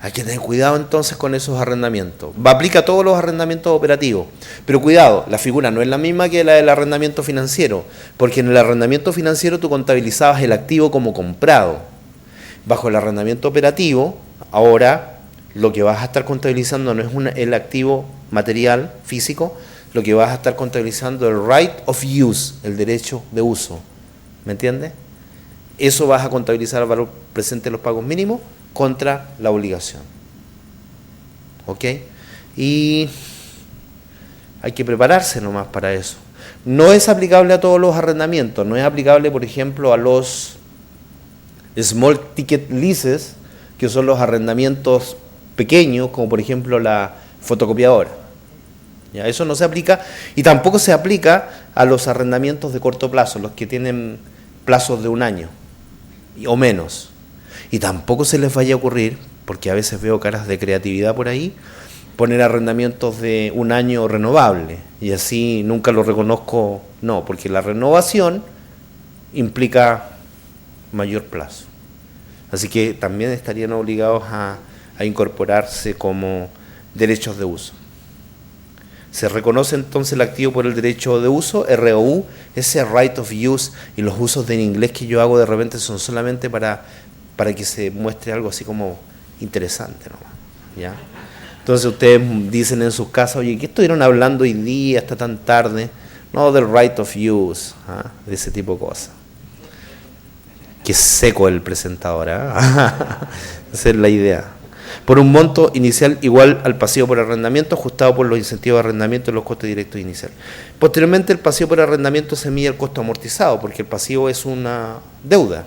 Hay que tener cuidado entonces con esos arrendamientos. Aplica a todos los arrendamientos operativos. Pero cuidado, la figura no es la misma que la del arrendamiento financiero, porque en el arrendamiento financiero tú contabilizabas el activo como comprado. Bajo el arrendamiento operativo, ahora lo que vas a estar contabilizando no es el activo material, físico, lo que vas a estar contabilizando es el right of use, el derecho de uso. ¿Me entiendes? Eso vas a contabilizar el valor presente de los pagos mínimos contra la obligación. ¿Ok? Y hay que prepararse nomás para eso. No es aplicable a todos los arrendamientos, no es aplicable, por ejemplo, a los small ticket leases, que son los arrendamientos pequeños, como por ejemplo la fotocopiadora. ¿Ya? Eso no se aplica, y tampoco se aplica a los arrendamientos de corto plazo, los que tienen plazos de 1 año o menos. Y tampoco se les vaya a ocurrir, porque a veces veo caras de creatividad por ahí, poner arrendamientos de 1 año renovable, y así nunca lo reconozco. No, porque la renovación implica mayor plazo. Así que también estarían obligados a incorporarse como derechos de uso. Se reconoce entonces el activo por el derecho de uso, ROU, ese right of use, y los usos en inglés que yo hago de repente son solamente para que se muestre algo así como interesante, ¿no? ¿Ya? Entonces ustedes dicen en sus casas, oye, ¿qué estuvieron hablando hoy día hasta tan tarde? No, del right of use, ¿ah? De ese tipo de cosas. Qué seco el presentador, ¿ah? Esa es la idea. Por un monto inicial igual al pasivo por arrendamiento, ajustado por los incentivos de arrendamiento y los costos directos iniciales. Posteriormente, el pasivo por arrendamiento se mide el costo amortizado, porque el pasivo es una deuda.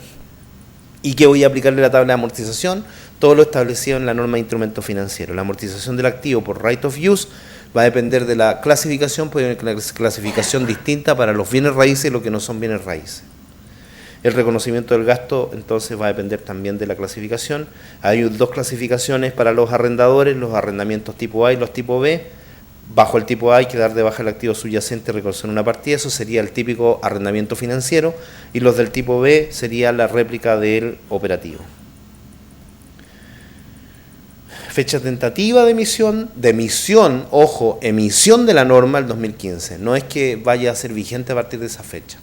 ¿Y qué voy a aplicarle la tabla de amortización? Todo lo establecido en la norma de instrumento financiero. La amortización del activo por right of use va a depender de la clasificación, puede haber una clasificación distinta para los bienes raíces y lo que no son bienes raíces. El reconocimiento del gasto entonces va a depender también de la clasificación. Hay 2 clasificaciones para los arrendadores, los arrendamientos tipo A y los tipo B. Bajo el tipo A hay que dar de baja el activo subyacente y reconocer una partida, eso sería el típico arrendamiento financiero, y los del tipo B sería la réplica del operativo. Fecha tentativa de emisión, ojo, emisión de la norma el 2015, no es que vaya a ser vigente a partir de esa fecha.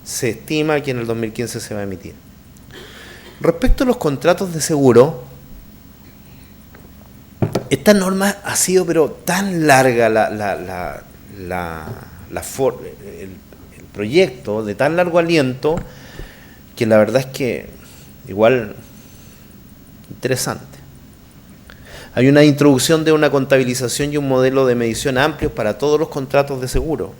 Se estima que en el 2015 se va a emitir. Respecto a los contratos de seguro, esta norma ha sido pero tan larga el proyecto, de tan largo aliento, que la verdad es que igual interesante. Hay una introducción de una contabilización y un modelo de medición amplios para todos los contratos de seguro.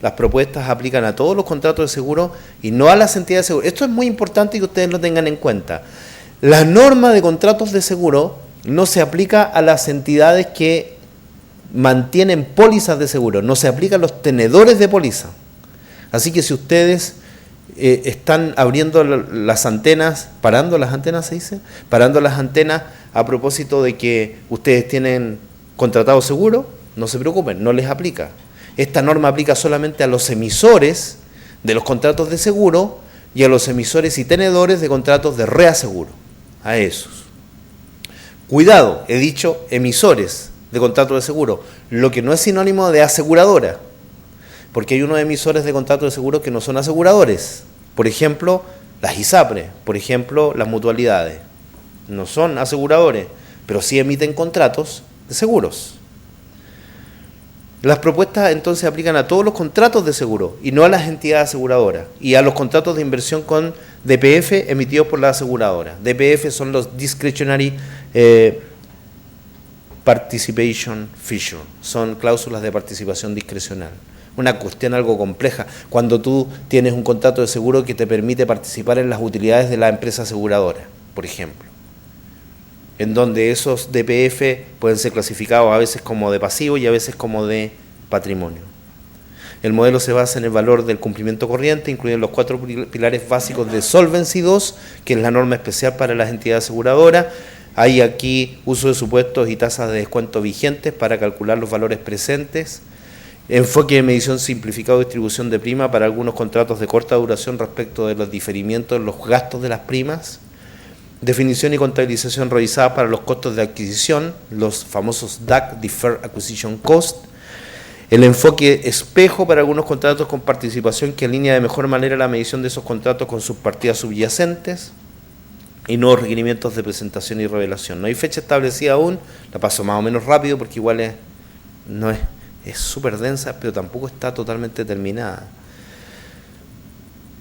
Las propuestas aplican a todos los contratos de seguro y no a las entidades de seguro. Esto es muy importante que ustedes lo tengan en cuenta. La norma de contratos de seguro no se aplica a las entidades que mantienen pólizas de seguro, no se aplica a los tenedores de póliza. Así que si ustedes están abriendo las antenas, parando las antenas, ¿se dice? Parando las antenas a propósito de que ustedes tienen contratado seguro, no se preocupen, no les aplica. Esta norma aplica solamente a los emisores de los contratos de seguro y a los emisores y tenedores de contratos de reaseguro, a esos. Cuidado, he dicho emisores de contratos de seguro, lo que no es sinónimo de aseguradora, porque hay unos emisores de contratos de seguro que no son aseguradores. Por ejemplo, las ISAPRE, por ejemplo, las mutualidades. No son aseguradores, pero sí emiten contratos de seguros. Las propuestas entonces aplican a todos los contratos de seguro y no a las entidades aseguradoras y a los contratos de inversión con DPF emitidos por la aseguradora. DPF son los Discretionary Participation Feature, son cláusulas de participación discrecional. Una cuestión algo compleja, cuando tú tienes un contrato de seguro que te permite participar en las utilidades de la empresa aseguradora, por ejemplo, en donde esos DPF pueden ser clasificados a veces como de pasivo y a veces como de patrimonio. El modelo se basa en el valor del cumplimiento corriente, incluyen los 4 pilares básicos de Solvency II, que es la norma especial para las entidades aseguradoras. Hay aquí uso de supuestos y tasas de descuento vigentes para calcular los valores presentes. Enfoque de medición simplificado de distribución de prima para algunos contratos de corta duración respecto de los diferimientos en los gastos de las primas. Definición y contabilización revisada para los costos de adquisición, los famosos DAC, Deferred Acquisition Cost. El enfoque espejo para algunos contratos con participación que alinea de mejor manera la medición de esos contratos con sus partidas subyacentes. Y nuevos requerimientos de presentación y revelación. No hay fecha establecida aún, la paso más o menos rápido porque igual es súper densa, pero tampoco está totalmente terminada.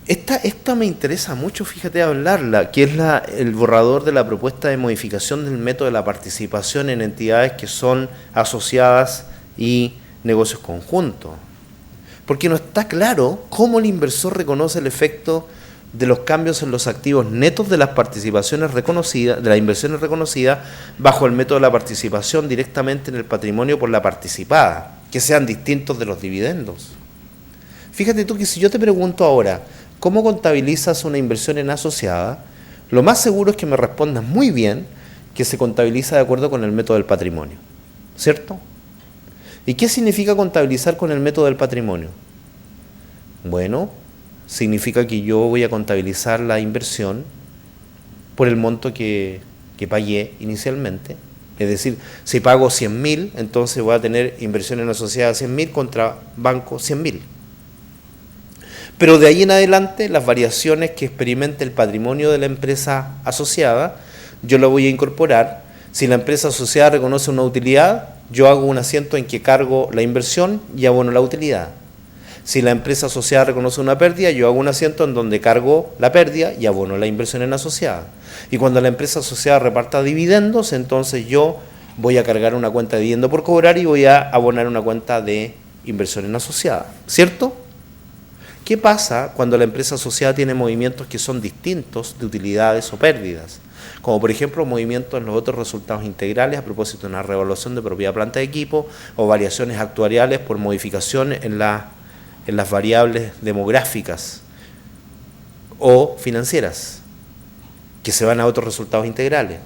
Esta me interesa mucho, fíjate, hablarla, que es el borrador de la propuesta de modificación del método de la participación en entidades que son asociadas y negocios conjuntos. Porque no está claro cómo el inversor reconoce el efecto de los cambios en los activos netos de las participaciones reconocidas, de las inversiones reconocidas, bajo el método de la participación directamente en el patrimonio por la participada, que sean distintos de los dividendos. Fíjate tú que si yo te pregunto ahora, ¿cómo contabilizas una inversión en asociada? Lo más seguro es que me respondas muy bien que se contabiliza de acuerdo con el método del patrimonio, ¿cierto? ¿Y qué significa contabilizar con el método del patrimonio? Bueno, significa que yo voy a contabilizar la inversión por el monto que pagué inicialmente. Es decir, si pago 100.000, entonces voy a tener inversión en asociada de 100.000 contra banco 100.000. Pero de ahí en adelante, las variaciones que experimente el patrimonio de la empresa asociada, yo la voy a incorporar. Si la empresa asociada reconoce una utilidad, yo hago un asiento en que cargo la inversión y abono la utilidad. Si la empresa asociada reconoce una pérdida, yo hago un asiento en donde cargo la pérdida y abono la inversión en asociada. Y cuando la empresa asociada reparta dividendos, entonces yo voy a cargar una cuenta de dividendo por cobrar y voy a abonar una cuenta de inversión en asociada, ¿cierto? ¿Qué pasa cuando la empresa asociada tiene movimientos que son distintos de utilidades o pérdidas? Como por ejemplo movimientos en los otros resultados integrales a propósito de una revaluación de propiedad, planta de equipo o variaciones actuariales por modificaciones en las variables demográficas o financieras que se van a otros resultados integrales.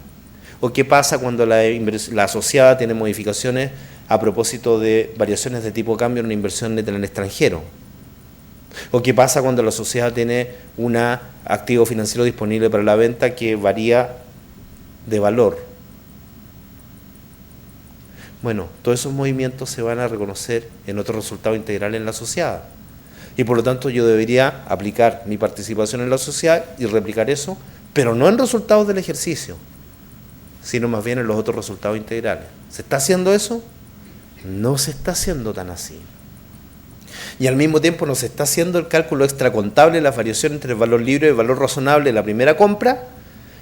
¿O qué pasa cuando la asociada tiene modificaciones a propósito de variaciones de tipo de cambio en una inversión neta en el extranjero? ¿O qué pasa cuando la sociedad tiene un activo financiero disponible para la venta que varía de valor? Bueno, todos esos movimientos se van a reconocer en otro resultado integral en la asociada. Y por lo tanto yo debería aplicar mi participación en la sociedad y replicar eso, pero no en resultados del ejercicio, sino más bien en los otros resultados integrales. ¿Se está haciendo eso? No se está haciendo tan así. Y al mismo tiempo no se está haciendo el cálculo extracontable de la variación entre el valor libre y el valor razonable de la primera compra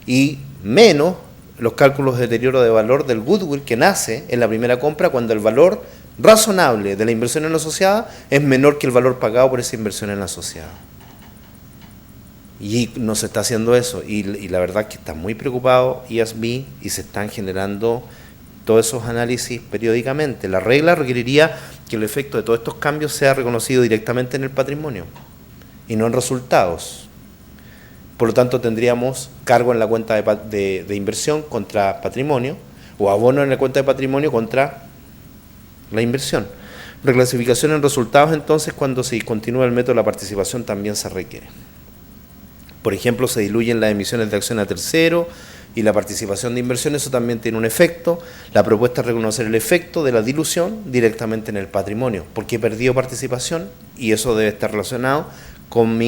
y menos los cálculos de deterioro de valor del goodwill que nace en la primera compra cuando el valor razonable de la inversión en la asociada es menor que el valor pagado por esa inversión en la asociada. Y no se está haciendo eso. Y la verdad es que está muy preocupado IASB y se están generando todos esos análisis periódicamente. La regla requeriría que el efecto de todos estos cambios sea reconocido directamente en el patrimonio y no en resultados. Por lo tanto, tendríamos cargo en la cuenta de inversión contra patrimonio o abono en la cuenta de patrimonio contra la inversión. Reclasificación en resultados, entonces, cuando se continúa el método de la participación también se requiere. Por ejemplo, se diluyen las emisiones de acción a tercero y la participación de inversión, eso también tiene un efecto. La propuesta es reconocer el efecto de la dilución directamente en el patrimonio, porque he perdido participación y eso debe estar relacionado con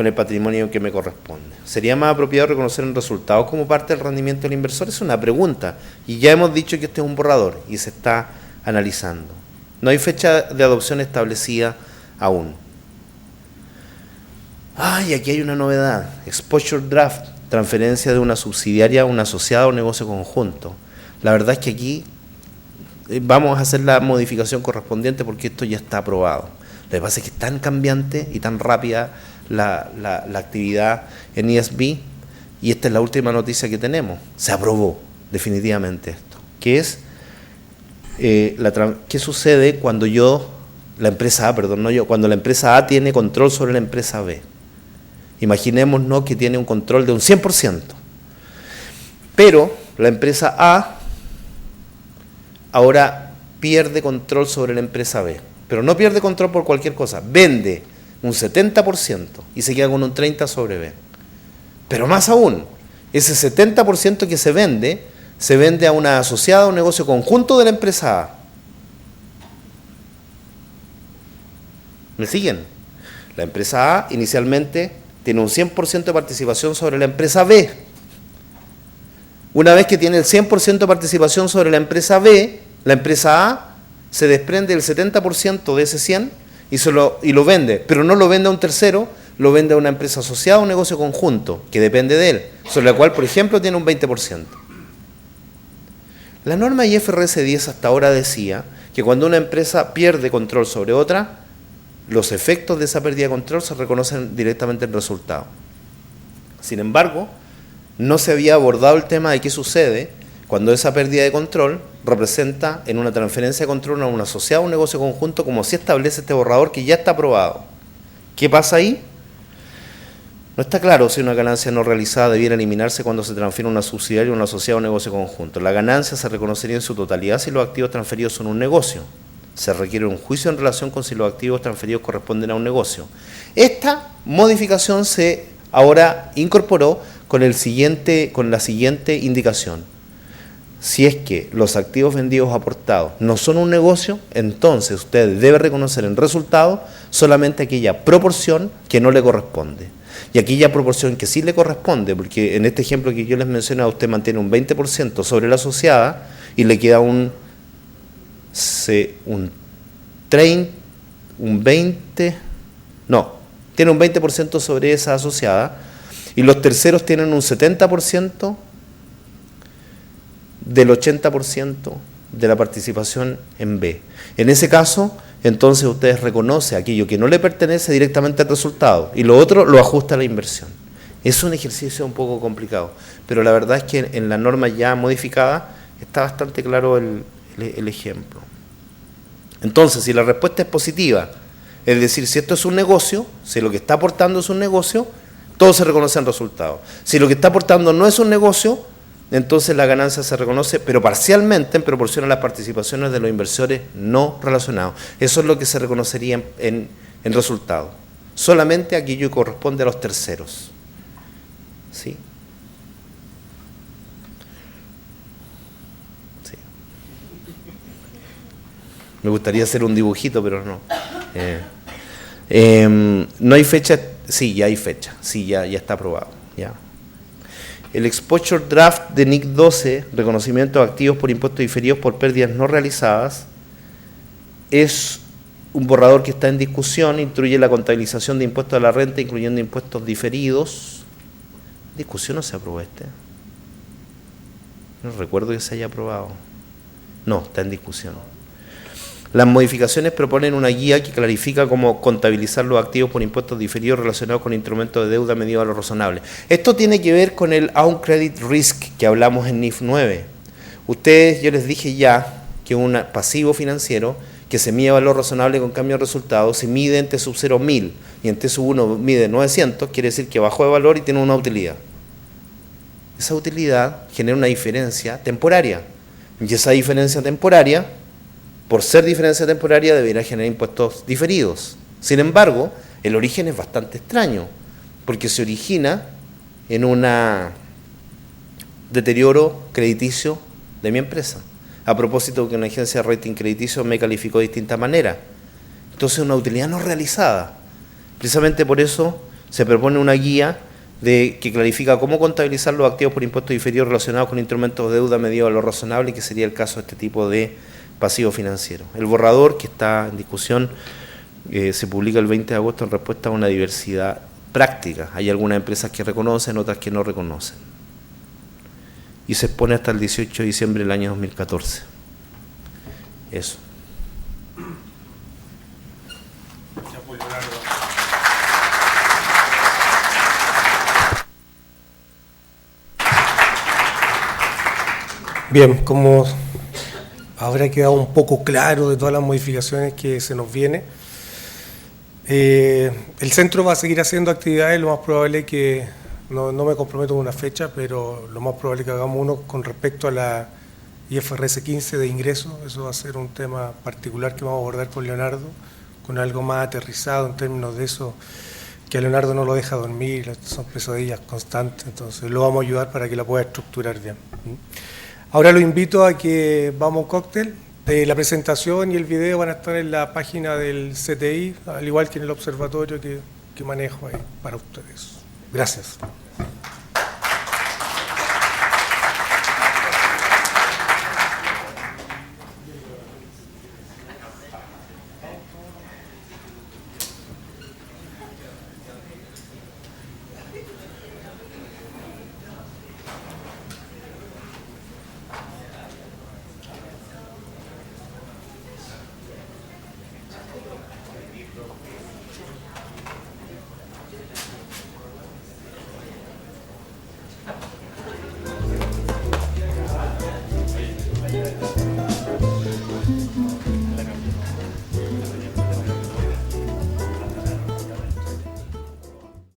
el patrimonio que me corresponde. ¿Sería más apropiado reconocer el resultado como parte del rendimiento del inversor? Es una pregunta y ya hemos dicho que este es un borrador y se está analizando. No hay fecha de adopción establecida aún. Y aquí hay una novedad. Exposure draft, transferencia de una subsidiaria a una asociada o negocio conjunto. La verdad es que aquí vamos a hacer la modificación correspondiente porque esto ya está aprobado. Lo que pasa es que es tan cambiante y tan rápida la actividad en ESB, y esta es la última noticia que tenemos. Se aprobó definitivamente esto. ¿Qué es? ¿Qué sucede cuando cuando la empresa A tiene control sobre la empresa B? Imaginémonos que tiene un control de un 100%, pero la empresa A ahora pierde control sobre la empresa B, pero no pierde control por cualquier cosa, vende un 70% y se queda con un 30% sobre B. Pero más aún, ese 70% que se vende a una asociada o un negocio conjunto de la empresa A. ¿Me siguen? La empresa A inicialmente tiene un 100% de participación sobre la empresa B. Una vez que tiene el 100% de participación sobre la empresa B, la empresa A se desprende del 70% de ese 100 y lo vende, pero no lo vende a un tercero, lo vende a una empresa asociada o un negocio conjunto, que depende de él, sobre la cual, por ejemplo, tiene un 20%. La norma IFRS 10 hasta ahora decía que cuando una empresa pierde control sobre otra, los efectos de esa pérdida de control se reconocen directamente en el resultado. Sin embargo, no se había abordado el tema de qué sucede cuando esa pérdida de control representa en una transferencia de control a una asociada o un negocio conjunto, como sí establece este borrador que ya está aprobado. ¿Qué pasa ahí? No está claro si una ganancia no realizada debiera eliminarse cuando se transfiere una subsidiaria o una asociada o un negocio conjunto. La ganancia se reconocería en su totalidad si los activos transferidos son un negocio. Se requiere un juicio en relación con si los activos transferidos corresponden a un negocio. Esta modificación se ahora incorporó con la siguiente indicación. Si es que los activos vendidos o aportados no son un negocio, entonces usted debe reconocer en resultado solamente aquella proporción que no le corresponde. Y aquella proporción que sí le corresponde, porque en este ejemplo que yo les mencioné, usted mantiene un 20% sobre la asociada y le queda un 20% sobre esa asociada, y los terceros tienen un 70% del 80% de la participación en B. En ese caso, entonces usted reconoce aquello que no le pertenece directamente al resultado y lo otro lo ajusta a la inversión. Es un ejercicio un poco complicado, pero la verdad es que en la norma ya modificada está bastante claro el ejemplo. Entonces, si la respuesta es positiva, es decir, si esto es un negocio, si lo que está aportando es un negocio, todo se reconoce en resultado. Si lo que está aportando no es un negocio, entonces la ganancia se reconoce, pero parcialmente en proporción a las participaciones de los inversores no relacionados. Eso es lo que se reconocería en resultado. Solamente aquello que corresponde a los terceros. ¿Sí? Sí. Me gustaría hacer un dibujito, pero no. No hay fecha. Sí, ya hay fecha. Sí, ya está aprobado. Ya. El exposure draft de NIC 12, reconocimiento de activos por impuestos diferidos por pérdidas no realizadas, es un borrador que está en discusión, incluye la contabilización de impuestos a la renta, incluyendo impuestos diferidos. ¿Discusión o se aprobó este? No recuerdo que se haya aprobado. No, está en discusión. Las modificaciones proponen una guía que clarifica cómo contabilizar los activos por impuestos diferidos relacionados con instrumentos de deuda medido a lo razonable. Esto tiene que ver con el Own Credit Risk que hablamos en NIF 9. Ustedes, yo les dije ya que un pasivo financiero que se mide a valor razonable con cambio de resultados, si mide en T sub 0 1000 y en T sub 1 mide 900, quiere decir que bajó de valor y tiene una utilidad. Esa utilidad genera una diferencia temporaria. Y esa diferencia temporaria, por ser diferencia temporaria, debería generar impuestos diferidos. Sin embargo, el origen es bastante extraño, porque se origina en un deterioro crediticio de mi empresa, a propósito de que una agencia de rating crediticio me calificó de distinta manera. Entonces, una utilidad no realizada. Precisamente por eso se propone una guía que clarifica cómo contabilizar los activos por impuestos diferidos relacionados con instrumentos de deuda medido a lo razonable, que sería el caso de este tipo de pasivo financiero. El borrador que está en discusión se publica el 20 de agosto en respuesta a una diversidad práctica. Hay algunas empresas que reconocen, otras que no reconocen. Y se expone hasta el 18 de diciembre del año 2014. Eso. Bien, como habrá quedado un poco claro de todas las modificaciones que se nos viene, el centro va a seguir haciendo actividades, lo más probable es que, no me comprometo con una fecha, pero lo más probable es que hagamos uno con respecto a la IFRS 15 de ingresos. Eso va a ser un tema particular que vamos a abordar con Leonardo, con algo más aterrizado en términos de eso, que a Leonardo no lo deja dormir, son pesadillas constantes, entonces lo vamos a ayudar para que la pueda estructurar bien. Ahora lo invito a que vamos a un cóctel. La presentación y el video van a estar en la página del CTI, al igual que en el observatorio que manejo ahí para ustedes. Gracias.